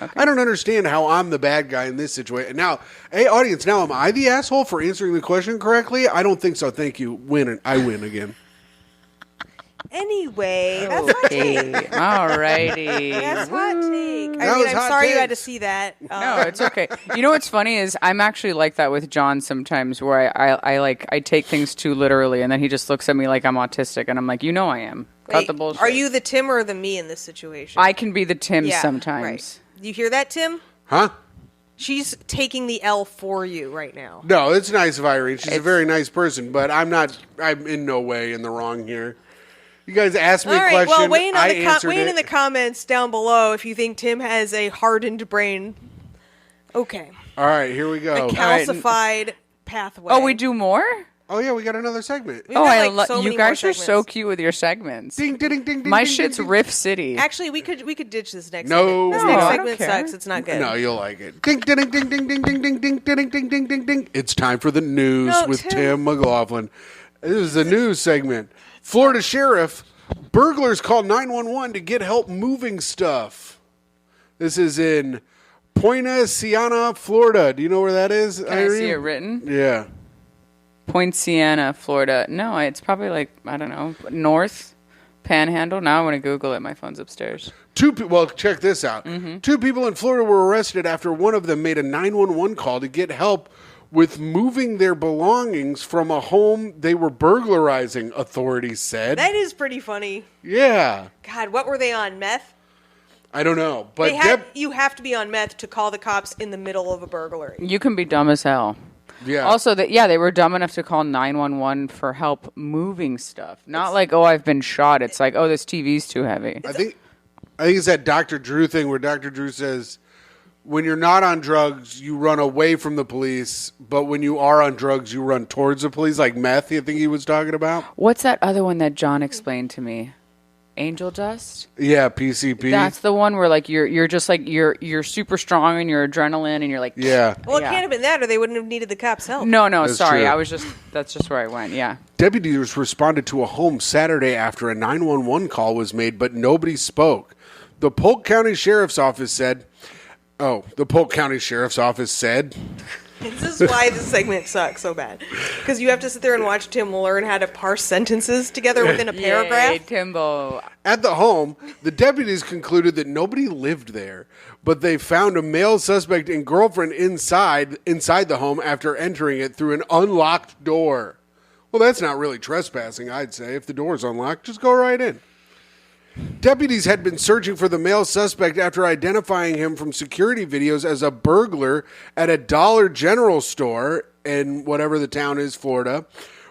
Okay. I don't understand how I'm the bad guy in this situation. Now, hey, audience, now am I the asshole for answering the question correctly? I don't think so. Thank you. I win again. Anyway, that's hot take. Okay. All righty. That's hot take. That I was mean, I'm hot sorry you had to takes. see that. No, it's okay. You know what's funny is I'm actually like that with John sometimes, where I take things too literally, and then he just looks at me like I'm autistic, and I'm like, you know I am. Cut Wait, the bullshit. Are you the Tim or the me in this situation? I can be the Tim Yeah, sometimes. Right. You hear that, Tim? Huh? She's taking the L for you right now. No, it's nice of Irene. She's a very nice person, but I'm in no way in the wrong here. You guys asked me All a right. question. Well, weigh in, I answered in it. the comments down below if you think Tim has a hardened brain. Okay. All right, here we go. A calcified pathway. Oh, we do more? Oh, yeah, we got another segment. We've Oh, got, I like, love so you many guys more are so segments. cute with your segments. Ding, ding, ding, ding, My ding, shit's ding, ding. Riff City. Actually, we could ditch this next. No. segment. This No, next I segment don't care. sucks. It's not good. No, you'll like it. Ding, ding, ding, ding, ding, ding, ding, ding, ding, ding, ding, ding, ding, ding. It's time for the news No, with Tim. Tim McLaughlin. This is the news segment. Florida sheriff, burglars call 911 to get help moving stuff. This is in Poinciana, Florida. Do you know where that is? Can I see it written? Yeah. Poinciana, Florida. No, it's probably like, I don't know, north, panhandle. Now I want to Google it. My phone's upstairs. Well, check this out. 2 people in Florida were arrested after one of them made a 911 call to get help with moving their belongings from a home they were burglarizing, authorities said. That is pretty funny. Yeah. God, what were they on? Meth? I don't know. But You have to be on meth to call the cops in the middle of a burglary. You can be dumb as hell. yeah. Also, they were dumb enough to call 911 for help moving stuff. Not like, oh, I've been shot. It's like, oh, this TV's too heavy. I think it's that Dr. Drew thing where Dr. Drew says, when you're not on drugs, you run away from the police, but when you are on drugs, you run towards the police, like meth, you think he was talking about? What's that other one that John explained to me? Angel dust? Yeah, PCP. That's the one where like you're just like you're super strong and your adrenaline and you're like Yeah. Well, it can't have been that, or they wouldn't have needed the cops' help. No, That's sorry. true. That's just where I went. Yeah. Deputies responded to a home Saturday after a 911 call was made, but nobody spoke. The Polk County Sheriff's Office said, This is why this segment sucks so bad. Because you have to sit there and watch Tim learn how to parse sentences together within a paragraph. Yay, Timbo. At the home, the deputies concluded that nobody lived there, but they found a male suspect and girlfriend inside the home after entering it through an unlocked door. Well, that's not really trespassing, I'd say. If the door's unlocked, just go right in. Deputies had been searching for the male suspect after identifying him from security videos as a burglar at a Dollar General store in whatever the town is, Florida,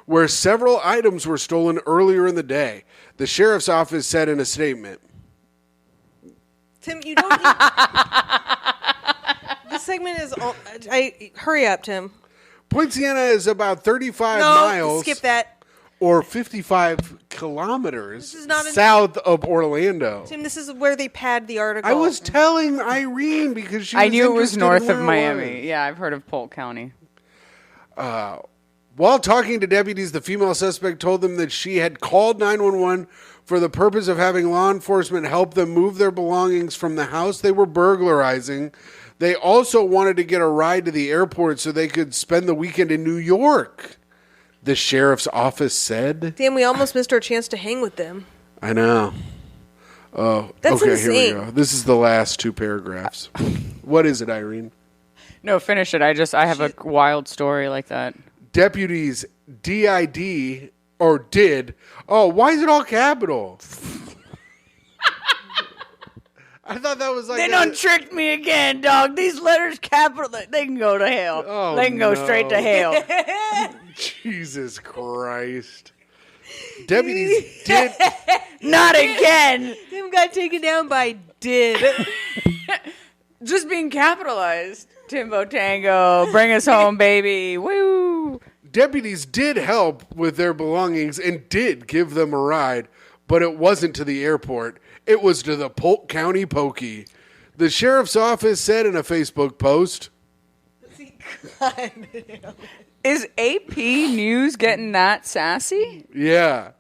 where several items were stolen earlier in the day. The sheriff's office said in a statement. Tim, you don't need... This segment is... hurry up, Tim. Point Siena is about 35 No, miles. skip that. Or 55 kilometers This is not south of Orlando. Tim, this is where they pad the article. I was telling Irene because she was I knew it was interested north in of where it Miami. was. Yeah, I've heard of Polk County. While talking to deputies, the female suspect told them that she had called 911 for the purpose of having law enforcement help them move their belongings from the house they were burglarizing. They also wanted to get a ride to the airport so they could spend the weekend in New York, the sheriff's office said. Damn, we almost missed our chance to hang with them. I know. Oh, That's okay, insane. here we go. This is the last two paragraphs. What is it, Irene? No, finish it. I have a wild story like that. Deputies did. Oh, why is it all capital? I thought that was like... They done tricked me again, dog. These letters capital, they can go to hell. Oh, they can go straight to hell. Jesus Christ. Deputies did... Not again. Tim got taken down by did. Just being capitalized. Timbo Tango, bring us home, baby. Woo. Deputies did help with their belongings and did give them a ride, but it wasn't to the airport. It was to the Polk County Pokey. The sheriff's office said in a Facebook post. Is AP News getting that sassy? Yeah.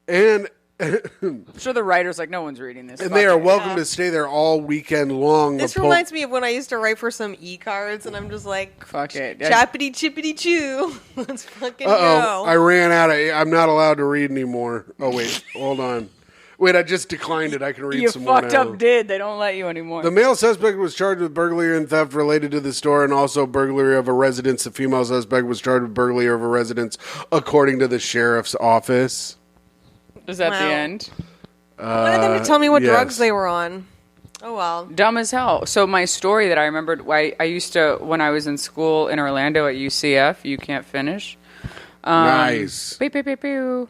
And... I'm sure the writer's like, no one's reading this. And they are welcome to stay there all weekend long. This reminds me of when I used to write for some e-cards, and I'm just like, fuck it. Chappity chippity choo. Let's fucking Uh-oh. go. I ran out of... I'm not allowed to read anymore. Oh, wait. Hold on. Wait, I just declined it. I can read You some more fucked now. up did. They don't let you anymore. The male suspect was charged with burglary and theft related to the store and also burglary of a residence. The female suspect was charged with burglary of a residence, according to the sheriff's office. Is that Wow. the end? I wanted them to tell me what yes. drugs they were on. Oh, well. Dumb as hell. So my story that I remembered, I used to, when I was in school in Orlando at UCF, you can't finish. Nice. Pew, pew, pew, pew.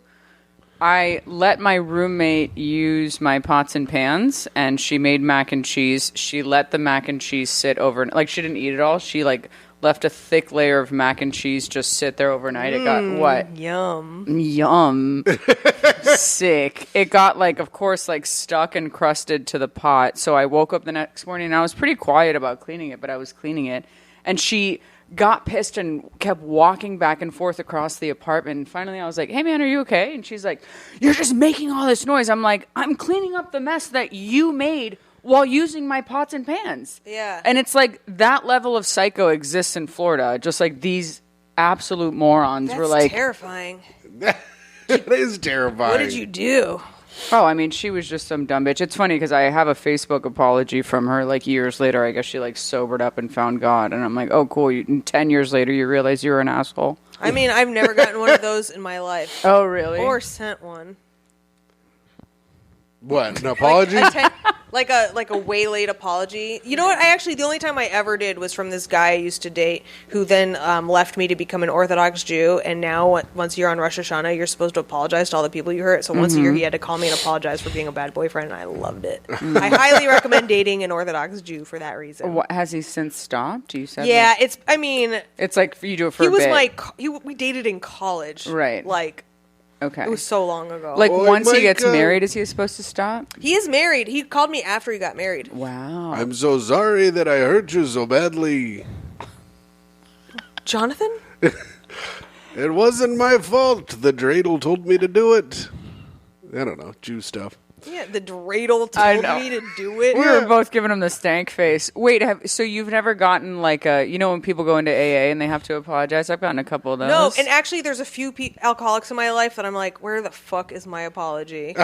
I let my roommate use my pots and pans, and she made mac and cheese. She let the mac and cheese sit over, like she didn't eat it all. She like left a thick layer of mac and cheese just sit there overnight. It got what? Yum. Sick. It got like, of course, like stuck and crusted to the pot. So I woke up the next morning and I was pretty quiet about cleaning it, but I was cleaning it. And she got pissed and kept walking back and forth across the apartment. And finally I was like, hey man, are you okay? And she's like, you're just making all this noise. I'm like, I'm cleaning up the mess that you made while using my pots and pans. Yeah. And it's like that level of psycho exists in Florida. Just like these absolute morons That's were like, terrifying. It is terrifying. What did you do? oh, I mean, she was just some dumb bitch. It's funny because I have a Facebook apology from her like years later. I guess she like sobered up and found God. And I'm like, oh, cool. 10 years later, you realize you're an asshole. I mean, I've never gotten one of those in my life. Oh, really? Or sent one. What, an apology? Like a way late apology. You know what? The only time I ever did was from this guy I used to date, who then left me to become an Orthodox Jew. And now, once you're on Rosh Hashanah, you're supposed to apologize to all the people you hurt. So once a year, he had to call me and apologize for being a bad boyfriend, and I loved it. I highly recommend dating an Orthodox Jew for that reason. What, has he since stopped? You said, Yeah, like, it's like you do it for he a was bit. we dated in college, Right. Like. Okay. It was so long ago. Like, Boy, once he gets Myka. married, is he supposed to stop? He is married. He called me after he got married. Wow. I'm so sorry that I hurt you so badly. Jonathan? It wasn't my fault. The dreidel told me to do it. I don't know, Jew stuff. Yeah, the dreidel I told know. me to do it. We were both giving him the stank face. Wait, so you've never gotten like when people go into AA and they have to apologize? I've gotten a couple of those. No, and actually there's a few alcoholics in my life that I'm like, where the fuck is my apology?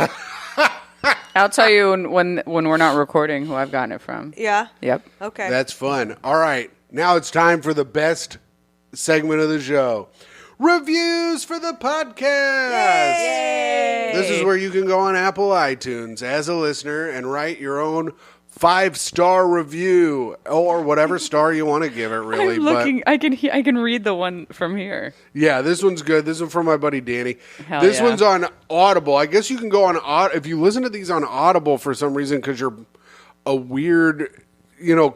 I'll tell you when we're not recording who I've gotten it from. Yeah? Yep. Okay. That's fun. All right, now it's time for the best segment of the show. Reviews for the podcast. Yay! This is where you can go on Apple iTunes as a listener and write your own 5-star review or whatever star you want to give it. Really, I'm looking. I can read the one from here. Yeah, this one's good. This one from my buddy Danny. Hell this yeah. one's on Audible. I guess you can go on if you listen to these on Audible for some reason because you're a weird,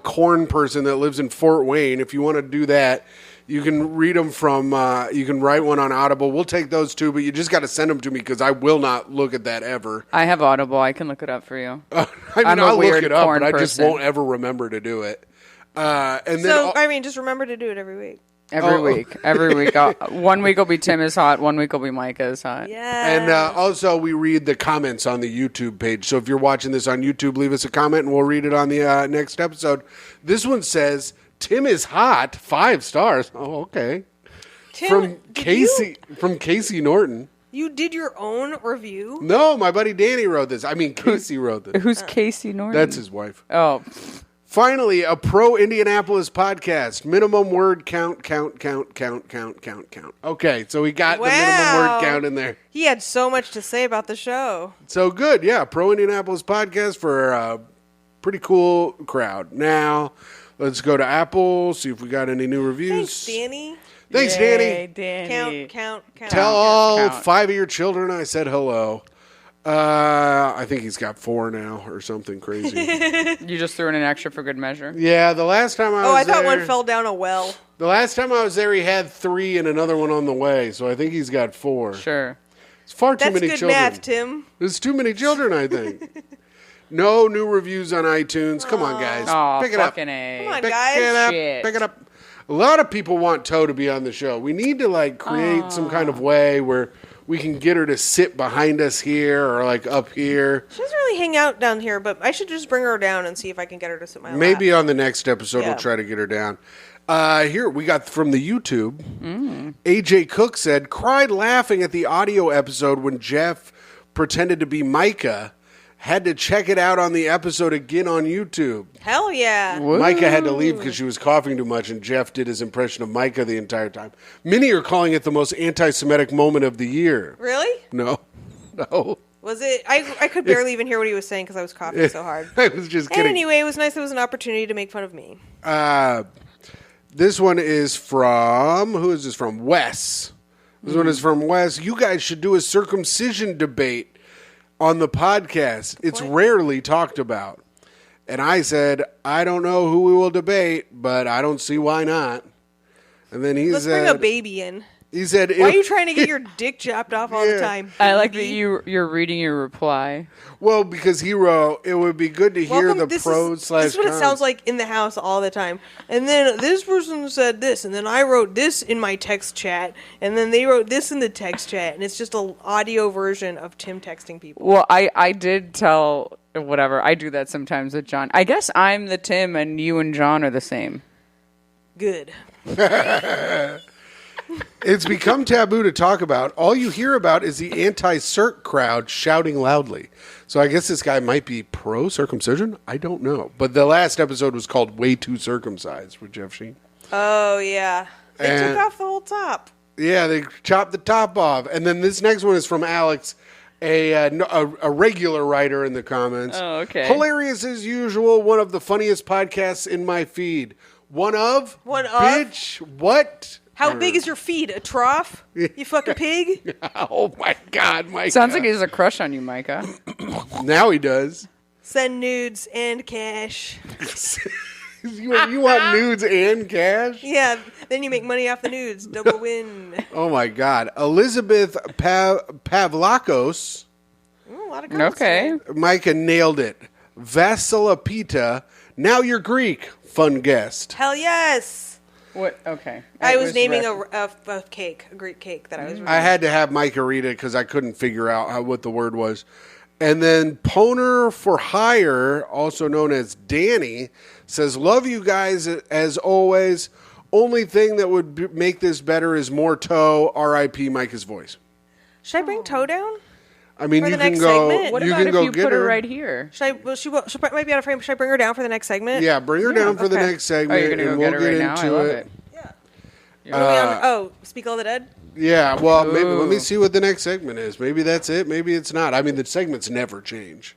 corn person that lives in Fort Wayne. If you want to do that, you can read them from. You can write one on Audible. We'll take those too, but you just got to send them to me because I will not look at that ever. I have Audible. I can look it up for you. I'm a I'll look weird it up, corn but I just person. won't ever remember to do it. And then So, just remember to do it every week. Every week. 1 week will be Tim is hot. 1 week will be Myka is hot. Yeah. And also, we read the comments on the YouTube page. So if you're watching this on YouTube, leave us a comment, and we'll read it on the next episode. This one says, Tim is hot, 5 stars. Oh, okay. Tim, From Casey Norton. You did your own review? No, my buddy Danny wrote this. I mean, Casey wrote this. Who's Casey Norton? That's his wife. Oh. Finally, a pro Indianapolis podcast. Minimum word count. Okay, so we got the minimum word count in there. He had so much to say about the show. So good, yeah. Pro Indianapolis podcast for a pretty cool crowd. Now, let's go to Apple, see if we got any new reviews. Thanks, Danny. Thanks, Yay, Danny. Count. Tell all Count. 5 of your children I said hello. I think he's got 4 now or something crazy. You just threw in an extra for good measure. Yeah, the last time I was I thought there, one fell down a well. The last time I was there, he had 3 and another one on the way, so I think he's got 4. Sure. It's far too That's many good children. math, Tim. There's too many children, I think. No new reviews on iTunes. Come on, guys. Oh, Pick it up. fucking A. Come on, Pick guys. it up. Shit. Pick it up. A lot of people want Toe to be on the show. We need to create some kind of way where we can get her to sit behind us here or up here. She doesn't really hang out down here, but I should just bring her down and see if I can get her to sit in my lap. Maybe on the next episode Yeah. we'll try to get her down. Here we got from the YouTube. AJ Cook said, cried laughing at the audio episode when Jeff pretended to be Myka. Had to check it out on the episode again on YouTube. Hell yeah. Myka had to leave because she was coughing too much, and Jeff did his impression of Myka the entire time. Many are calling it the most anti-Semitic moment of the year. Really? No. Was it? I could barely even hear what he was saying because I was coughing so hard. I was just And kidding. anyway, it was nice. It was an opportunity to make fun of me. This one is from, who is this from? Wes. This one is from Wes. You guys should do a circumcision debate on the podcast. It's rarely talked about. And I said, I don't know who we will debate, but I don't see why not. And then he Let's said, bring a baby in. he said, Why are you trying to get your dick chopped off all the time? I like that baby? you're reading your reply. well, because he wrote, it would be good to hear the pros / This is what it cons. sounds like in the house all the time. And then this person said this, and then I wrote this in my text chat, and then they wrote this in the text chat, and it's just an audio version of Tim texting people. Well, I did tell whatever. I do that sometimes with John. I guess I'm the Tim and you and John are the same. Good. It's become taboo to talk about. All you hear about is the anti-circ crowd shouting loudly. So I guess this guy might be pro-circumcision? I don't know. But the last episode was called Way Too Circumcised with Jeff Sheen. Oh, yeah. They took off the whole top. Yeah, they chopped the top off. And then this next one is from Alex. a regular writer in the comments. Oh, okay. Hilarious as usual. One of the funniest podcasts in my feed. One of? One of? Bitch, what? How big is your feed? A trough? You fucking pig? Oh, my God, Myka. Sounds like he has a crush on you, Myka. Now he does. Send nudes and cash. You want nudes and cash? Yeah, then you make money off the nudes. Double win. Oh, my God. Elizabeth Pavlakos. Ooh, a lot of girls Okay. today. Myka nailed it. Vasilipita. Now you're Greek. Fun guest. Hell yes. What? Okay. I It was naming ref- a cake, a Greek cake that I was reading. I had to have Myka read it because I couldn't figure out what the word was. And then Poner for Hire, also known as Danny, says, love you guys as always. Only thing that would make this better is more toe. R.I.P. Myka's voice. Should I bring Toe down? I mean, For you the can next go. segment? What You about can if go you get put her her right here? Should I? Well, she might be out of frame. Should I bring her down for the next segment? Yeah, bring her down for the okay. next segment, Oh, you're gonna and go we'll get her right now? into I love it. it. Yeah. Speak All the Dead? Yeah, well, maybe, let me Ooh. see what the next segment is. Maybe that's it. Maybe it's not. I mean, the segments never change.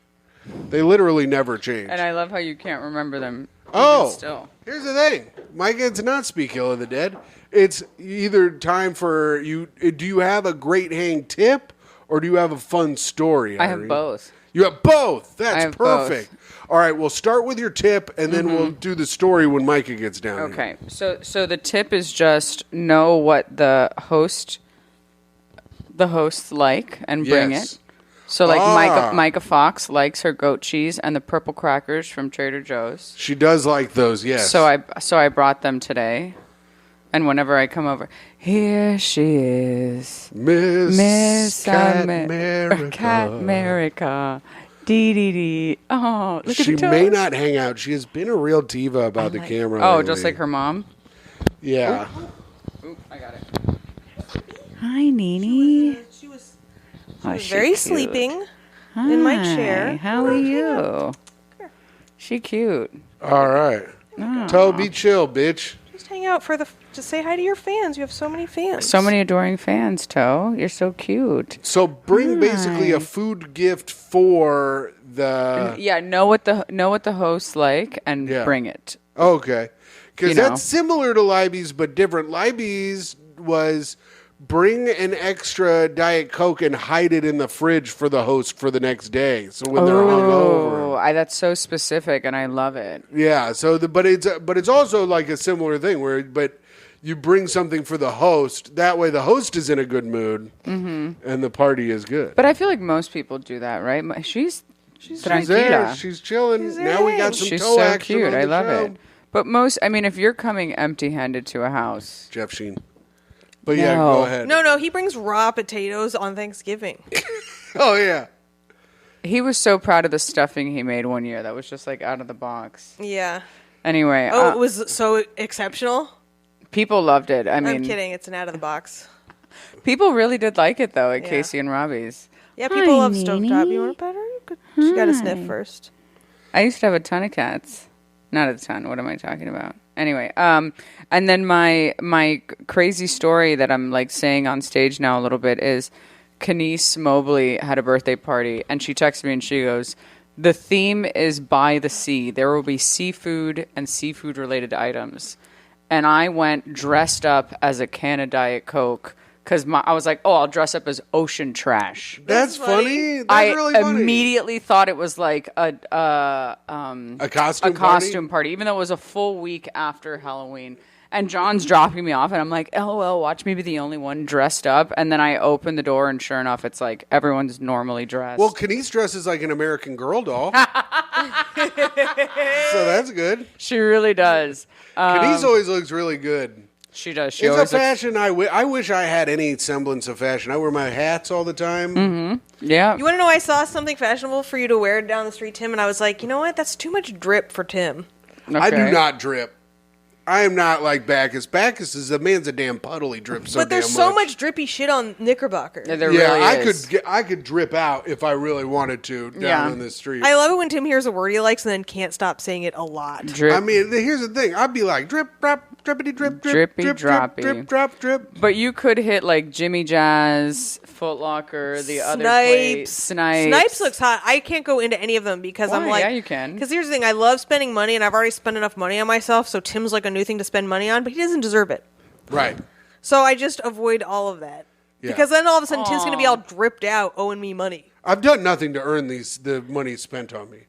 They literally never change. And I love how you can't remember them. Oh, even still. here's the thing, Myka. It's not Speak Ill of the Dead. It's either time for you. Do you have a great hang tip, or do you have a fun story? I have Irene? both. You have both. That's have both. perfect. All right, we'll start with your tip, and then we'll do the story when Myka gets down. here. Okay, so the tip is just know what the hosts like and bring Yes. it. So like Ah. Myka Fox likes her goat cheese and the purple crackers from Trader Joe's. She does like those. Yes. So I brought them today, and whenever I come over, here she is, Miss Cat America. Cat America. Dee dee dee. Oh, look She at the may toes. not hang out. She has been a real diva about the camera. Oh, lately. just like her mom. Yeah. Oop, I got it. Hi, Nene. She was Oh, very she's cute. sleeping in my chair. Hi, how are you? She cute. All right. Toby, chill, bitch. Just hang out just say hi to your fans. You have so many fans. So many adoring fans, Toe. You're so cute. So bring basically a food gift for the. Yeah, know what the hosts like and Yeah. bring it. Okay. Because You know. that's similar to Libby's, but different. Libby's was bring an extra Diet Coke and hide it in the fridge for the host for the next day. So when they're hungover. That's so specific, and I love it. Yeah. So, but it's also like a similar thing but you bring something for the host. That way, the host is in a good mood, and the party is good. But I feel like most people do that, right? She's She's tranquila. there. She's chilling. She's Now we got there. some She's toe so action. cute. on the I love show. it. But if you're coming empty-handed to a house, Jeff Sheen. But yeah, No. go ahead. No, he brings raw potatoes on Thanksgiving. Oh yeah. he was so proud of the stuffing he made one year. That was just like out of the box. Yeah. Anyway, Oh, it was so exceptional. people loved it. I mean, I'm kidding. It's an out of the box. people really did like it though at Yeah. Casey and Robbie's. Yeah, people love stovetop. You want it better? She got to sniff first. I used to have a ton of cats. Not a ton. What am I talking about? Anyway, and then my crazy story that I'm like saying on stage now a little bit is Kenise Mobley had a birthday party and she texted me and she goes, "The theme is by the sea. There will be seafood and seafood related items." And I went dressed up as a can of Diet Coke because I was like, "Oh, I'll dress up as ocean trash." That's funny. funny. That's I really funny. immediately thought it was like a costume party, even though it was a full week after Halloween. And John's dropping me off, and I'm like, LOL, watch me be the only one dressed up. And then I open the door, and sure enough, it's like everyone's normally dressed. Well, Kenise dresses like an American Girl doll. So that's good. she really does. Kenise always looks really good. She does. She It's a always looks, fashion I wish I had any semblance of fashion. I wear my hats all the time. yeah. You want to know? I saw something fashionable for you to wear down the street, Tim, and I was like, you know what? That's too much drip for Tim. I do Okay. not drip. I am not like Bacchus. Bacchus is a man's a damn puddle. He drips so But there's damn so much. much drippy shit on Knickerbocker. Yeah, there Yeah, really is. I could drip out if I really wanted to down Yeah. on the street. I love it when Tim hears a word he likes and then can't stop saying it a lot. Drip. I mean, here's the thing. I'd be like, drip, drop, drippity drip, drip, Drippy drip, droppy. drip, drip, drop, drip. But you could hit like Jimmy Jazz, Foot Locker, the other place. Snipes. Snipes looks hot. I can't go into any of them because I'm Why? like, Yeah, you can. Because here's the thing: I love spending money, and I've already spent enough money on myself. So Tim's like a new thing to spend money on, but he doesn't deserve it. Right. So I just avoid all of that. Yeah. Because then all of a sudden Tim's going to be all dripped out, owing me money. I've done nothing to earn the money spent on me.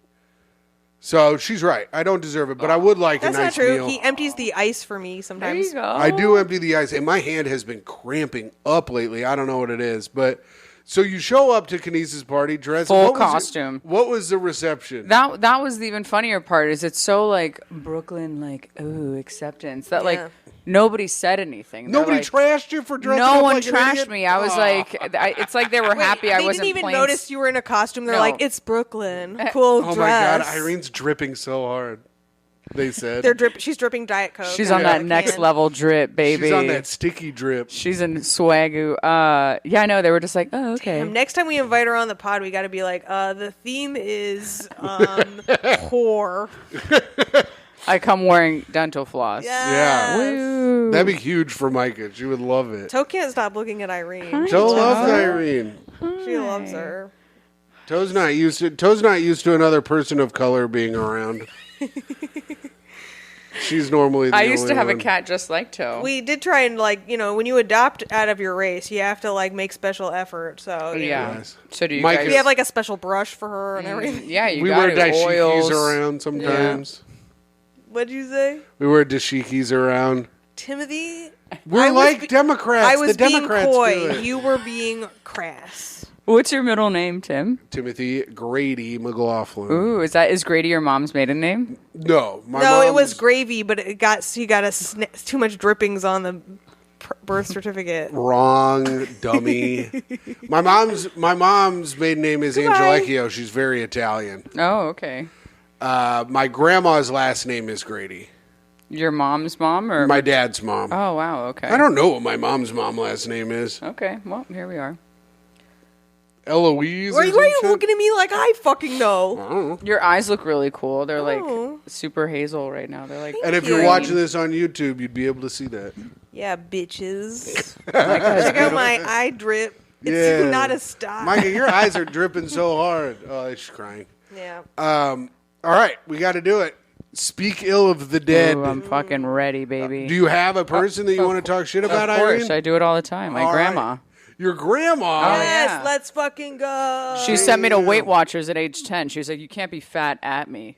So she's right. I don't deserve it, but I would like That's a nice not true. meal. He empties the ice for me There sometimes. you go. I do empty the ice, and my hand has been cramping up lately. I don't know what it is, but so you show up to Kanice's party dressed Full what was costume. What was the reception? That was the even funnier part. Is it's so like Brooklyn, like acceptance that Yeah. like nobody said anything. They're Nobody like, trashed you for dressing No up one like an trashed idiot? me. I was Aw. like, it's like they were happy I They wasn't didn't even playing. notice you were in a costume. They're No. like, it's Brooklyn. Cool Oh dress. my god, Irene's dripping so hard. They said She's dripping Diet Coke. She's on that next level drip, baby. she's on that sticky drip. She's in swagoo. Yeah, I know. They were just like, oh, okay. Next time we invite her on the pod, we got to be like, the theme is whore. I come wearing dental floss. Yeah. Woo. That'd be huge for Myka. She would love it. Toe can't stop looking at Irene. Hi. Toe loves Toe. Irene. She loves her. Toe's not used to another person of color being around. She's normally the I used to only have one. a cat just like Toe. We did try and when you adopt out of your race, you have to make special effort. So yeah. Yes. So do you Mike guys? we have a special brush for her and everything. Yeah, you We got wear it. dashikis Oils. around sometimes. What'd you say, We wear dashikis around. Timothy? We're I was like be- Democrats. I was the being Democrats do coy. it. You were being crass. What's your middle name, Tim? Timothy Grady McLaughlin. Ooh, is Grady your mom's maiden name? No, my No, it was mom's gravy, but he got too much drippings on the birth certificate. wrong, dummy. my mom's maiden name is Goodbye. Angelecchio. She's very Italian. Oh, okay. My grandma's last name is Grady. Your mom's mom or My dad's mom. Oh, wow. Okay. I don't know what my mom's last name is. Okay. Well, here we are. Eloise. Why are or you some shit? looking at me like I fucking I know? don't know. Your eyes look really cool. They're like Oh. super hazel right now. They're like. And if you. you're watching this on YouTube, you'd be able to see that. Yeah, bitches. Micah Check out my eye drip. It's Yeah. not a stop. Micah, your eyes are dripping so hard. Oh, she's crying. Yeah. All right, we got to do it. Speak ill of the dead. Ooh, I'm fucking ready, baby. Do you have a person that you want to talk shit about, Of course, Irene? I do it all the time. My All grandma. right. Your grandma? Oh, Yes, yeah. let's fucking go. She sent me to Damn. Weight Watchers at age 10. She was like, "You can't be fat at me."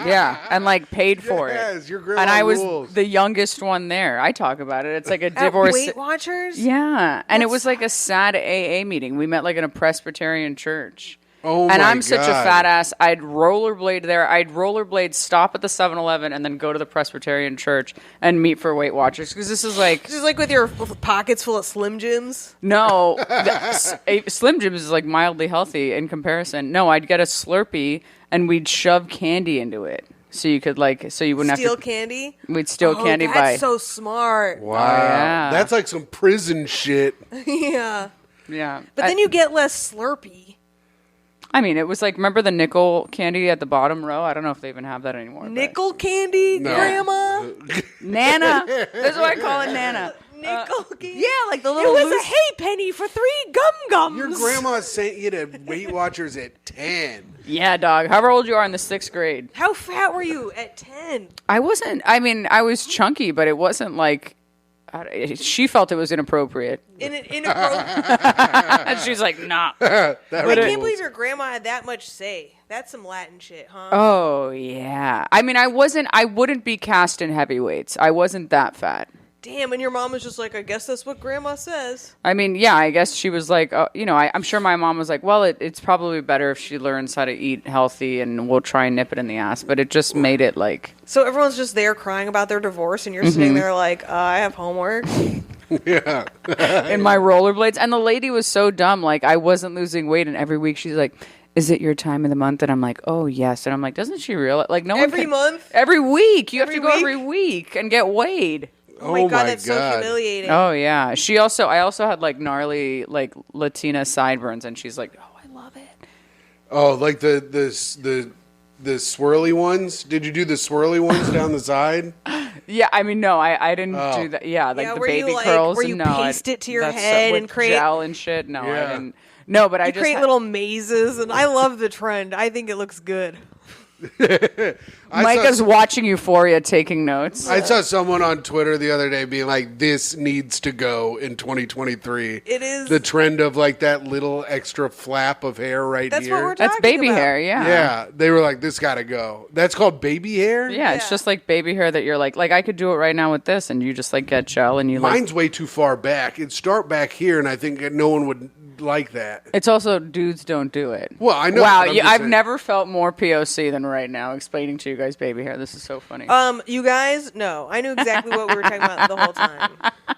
Yeah, and paid for Yes, it. your grandma And I was rules. the youngest one there. I talk about it. It's like a At divorce. Weight Watchers? Yeah, and it was like a sad AA meeting. We met in a Presbyterian church. Oh, And my I'm such a God. fat ass. I'd rollerblade there. I'd rollerblade, stop at the 7-Eleven, and then go to the Presbyterian church and meet for Weight Watchers. Because this is like... Just with your pockets full of Slim Jims. No. Slim Jims is mildly healthy in comparison. No, I'd get a Slurpee, and we'd shove candy into it. So you could so you wouldn't Steal have to... candy. We'd steal candy that's by... so smart. Wow. yeah. That's like some prison shit. Yeah. Yeah. But then you get less Slurpee. I mean, it was remember the nickel candy at the bottom row? I don't know if they even have that anymore. but- Nickel candy, No. Grandma? Nana. That's what I call it, Nana. Nickel candy? Yeah, the It little was loose... a hay penny for 3 gum-gums. Your grandma sent you to Weight Watchers at 10. Yeah, dog. However old you are in the 6th grade. How fat were you at 10? I wasn't... I mean, I was chunky, but it wasn't she felt it was inappropriate. Inappropriate. And she's like, nah. I can't believe your grandma had that much say. That's some Latin shit, huh? Oh, yeah. I mean, I wouldn't be cast in heavyweights. I wasn't that fat. Damn, and your mom was just like, I guess that's what grandma says. I mean, yeah, I guess she was like, I'm sure my mom was like, well, it's probably better if she learns how to eat healthy and we'll try and nip it in the ass. But it just made it So everyone's just there crying about their divorce, and you're sitting there like, I have homework. Yeah. in my rollerblades. And the lady was so dumb. I wasn't losing weight. And every week she's like, is it your time of the month? And I'm like, oh, yes. And I'm like, doesn't she realize? No one Every month? Every week. You have Every to go week? every week and get weighed. Oh my God, that's so humiliating. Oh, yeah. I also had gnarly, Latina sideburns. And she's like, oh, I love it. Oh, like the the swirly ones? Did you do the swirly ones down the side? Yeah, I mean, no, I didn't do that. Yeah, like the where baby you, like, curls. where you no, paste it to your that's head with and create gel and shit. No, I Yeah. didn't. No, but I You just create little mazes, and I love the trend. I think it looks good. Myka's watching Euphoria, taking notes. I saw someone on Twitter the other day being like, "This needs to go in 2023." It is the trend of like that little extra flap of hair right That's here. what we're talking That's baby about. hair. Yeah. Yeah, they were like, "This got to go." That's called baby hair. Yeah, it's Yeah. just like baby hair that you're like I could do it right now with this, and you just like get gel and you like. Mine's way too far back. It'd start back here, and I think that no one would like that. It's also dudes don't do it. Well, I know. Wow, but I'm just I've saying. never felt more POC than right now explaining to you guys baby hair. This is so funny. You guys, no, I knew exactly what we were talking about the whole time.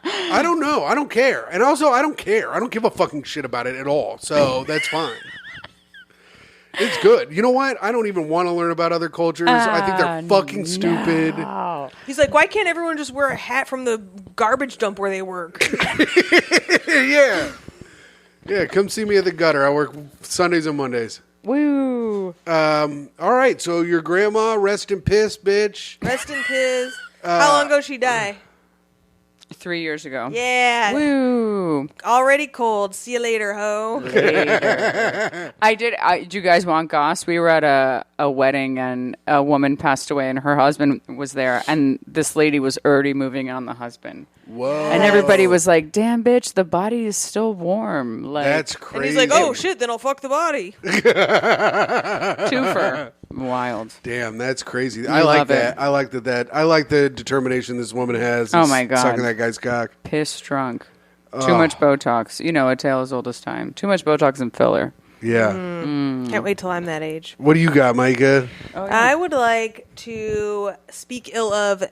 I don't know. I don't care. And also, I don't care. I don't give a fucking shit about it at all. So that's fine. It's good. You know what? I don't even want to learn about other cultures. I think they're fucking stupid. Oh. He's like, why can't everyone just wear a hat from the garbage dump where they work? Yeah. Yeah, come see me at the gutter. I work Sundays and Mondays. Woo. All right, so your grandma, rest in piss, bitch. Rest in piss. How long ago she die? 3 years ago. Yeah. Woo. Already cold. See you later, ho. Later. Did you guys want goss? We were at a wedding and a woman passed away and her husband was there and this lady was already moving on the husband. Whoa. And everybody was like, damn, bitch, the body is still warm. Like, That's And crazy. he's like, oh, shit, then I'll fuck the body. twofer. Wild. Damn, that's crazy. I like love that. it. I like that. I like the determination this woman has. Oh, my God. Sucking that guy's cock. Piss drunk. Too much Botox. You know, a tale as old as time. Too much Botox and filler. Yeah. Can't wait till I'm that age. What do you got, Myka? I would like to speak ill of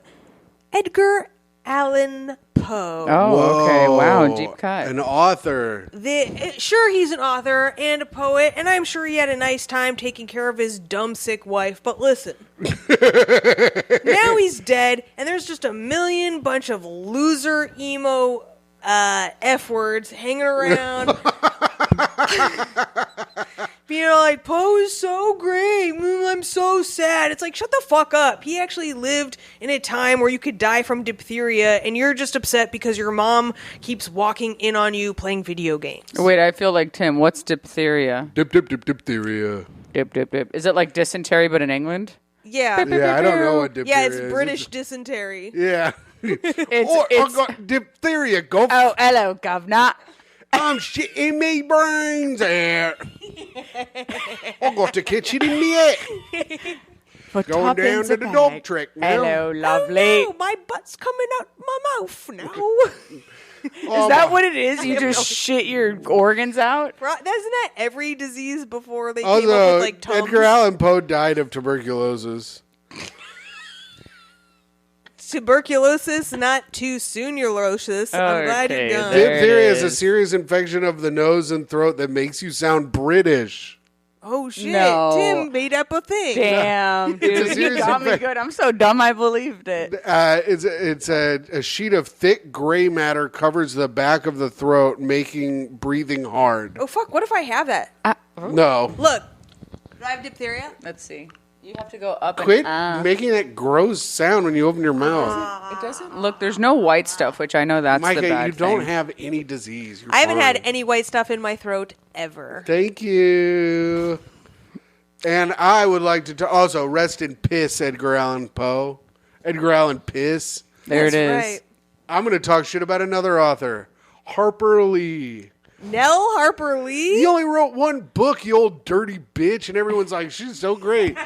Edgar Allan Poe. Oh, okay. Wow, Whoa. deep cut. An author. Sure, he's an author and a poet, and I'm sure he had a nice time taking care of his dumb, sick wife. But listen, now he's dead, and there's just a million bunch of loser emo F words hanging around. You know, like, Poe is so great. I'm so sad. It's like, shut the fuck up. He actually lived in a time where you could die from diphtheria, and you're just upset because your mom keeps walking in on you playing video games. Wait, I feel like Tim. What's diphtheria? Diphtheria. Dip. Is it like dysentery, but in England? Yeah. Yeah, I don't know what diphtheria Yeah, it's is. British dysentery. Yeah. It's- I got diphtheria, go. Oh, hello, governor. I'm shitting me brains out. I got to catch it in the air. For Going down tuppence to a the bag. dog trick now. Hello, lovely. Oh, no, my butt's coming out my mouth now. Is that what it is? You just shit your organs out? Isn't that every disease before they came up Also, with, like, Tums? Edgar Allan Poe died of tuberculosis. Tuberculosis, not too soon neurosis. I'm glad Okay, you're done. there it Diphtheria is a is. serious infection of the nose and throat that makes you sound British. Oh, shit. No. Tim made up a thing. Damn, It's a dude. You serious got me effect. good. I'm so dumb I believed it. It's a sheet of thick gray matter covers the back of the throat, making breathing hard. Oh, fuck. What if I have that? No. Look. Do I have diphtheria? Let's see. You have to go up Quit and making that gross sound when you open your mouth. It doesn't look. There's no white stuff, which I know that's the Micah, bad you don't thing. have any disease. You're I haven't had fine. any white stuff in my throat ever. Thank you. And I would like to also rest in piss, Edgar Allan Poe. Edgar Allan Piss. There it is. That's right. I'm going to talk shit about another author, Harper Lee. Nell Harper Lee? He only wrote one book, you old dirty bitch, and everyone's like, she's so great.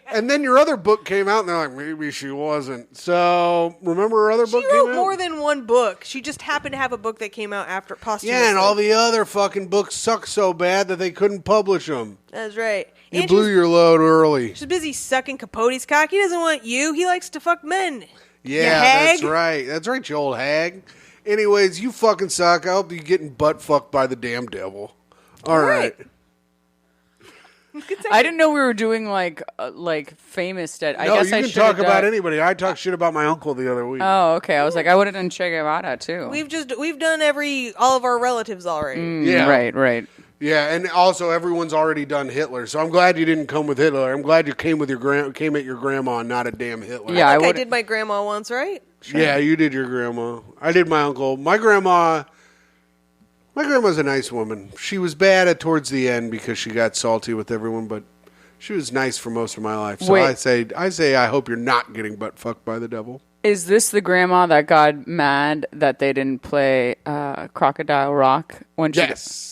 And then your other book came out, and they're like, maybe she wasn't. So, remember her other book She came wrote out? more than one book. She just happened to have a book that came out after posthumously. Yeah, and all the other fucking books suck so bad that they couldn't publish them. That's right. You And blew your load early. she's busy sucking Capote's cock. He doesn't want you. He likes to fuck men. Yeah, hag. that's right. That's right, you old hag. Anyways, you fucking suck. I hope you're getting butt fucked by the damn devil. All right. I didn't know we were doing like famous dead. I No, guess you I can should talk about anybody. I talked shit about my uncle the other week. Oh, okay. I was like, I would have done Che Guevara too. We've done all of our relatives already. Yeah. Right. Yeah, and also everyone's already done Hitler, so I'm glad you didn't come with Hitler. I'm glad you came with came at your grandma, and not a damn Hitler. Yeah, I did my grandma once, right? Yeah, you did your grandma. I did my uncle. My grandma's a nice woman. She was bad towards the end because she got salty with everyone, but she was nice for most of my life. So Wait. I say I hope you're not getting butt fucked by the devil. Is this the grandma that got mad that they didn't play Crocodile Rock when she? Yes.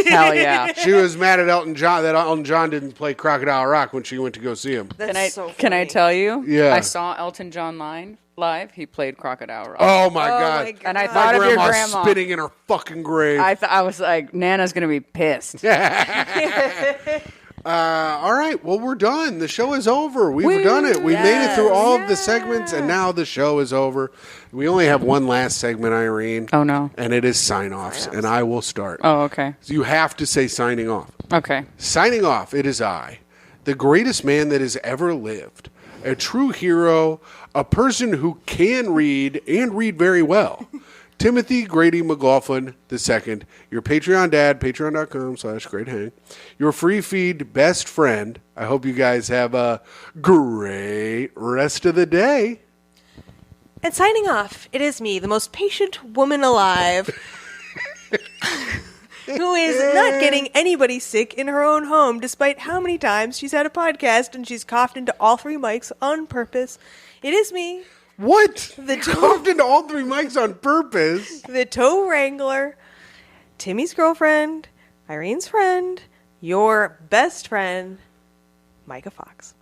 Hell yeah! She was mad at Elton John that Elton John didn't play Crocodile Rock when she went to go see him. That's so funny. Can I tell you? Yeah. I saw Elton John live. He played Crocodile Rock. Oh my God. my God. And I My thought of your grandma's grandma. spinning in her fucking grave. I was like, Nana's gonna be pissed. All right, well, we're done. The show is over. We've done it. We made it through all of the segments, and now the show is over. We only have one last segment, Irene. Oh no. And it is sign-offs, and I will start. Oh okay. So you have to say signing off. Okay. Signing off, it is I, the greatest man that has ever lived, a true hero, a person who can read and read very well. Timothy Grady McLaughlin II, your Patreon dad, patreon.com/greathang, your free feed best friend. I hope you guys have a great rest of the day. And signing off, it is me, the most patient woman alive, who is not getting anybody sick in her own home, despite how many times she's had a podcast and she's coughed into all three mics on purpose. It is me. What? Coughed into all three mics on purpose. The toe wrangler, Timmy's girlfriend, Irene's friend, your best friend, Myka Fox.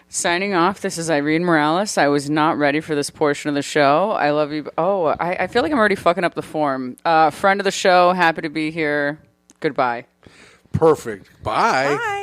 Signing off, this is Irene Morales. I was not ready for this portion of the show. I love you. Oh, I feel like I'm already fucking up the form. Friend of the show, happy to be here. Goodbye. Perfect. Bye. Bye.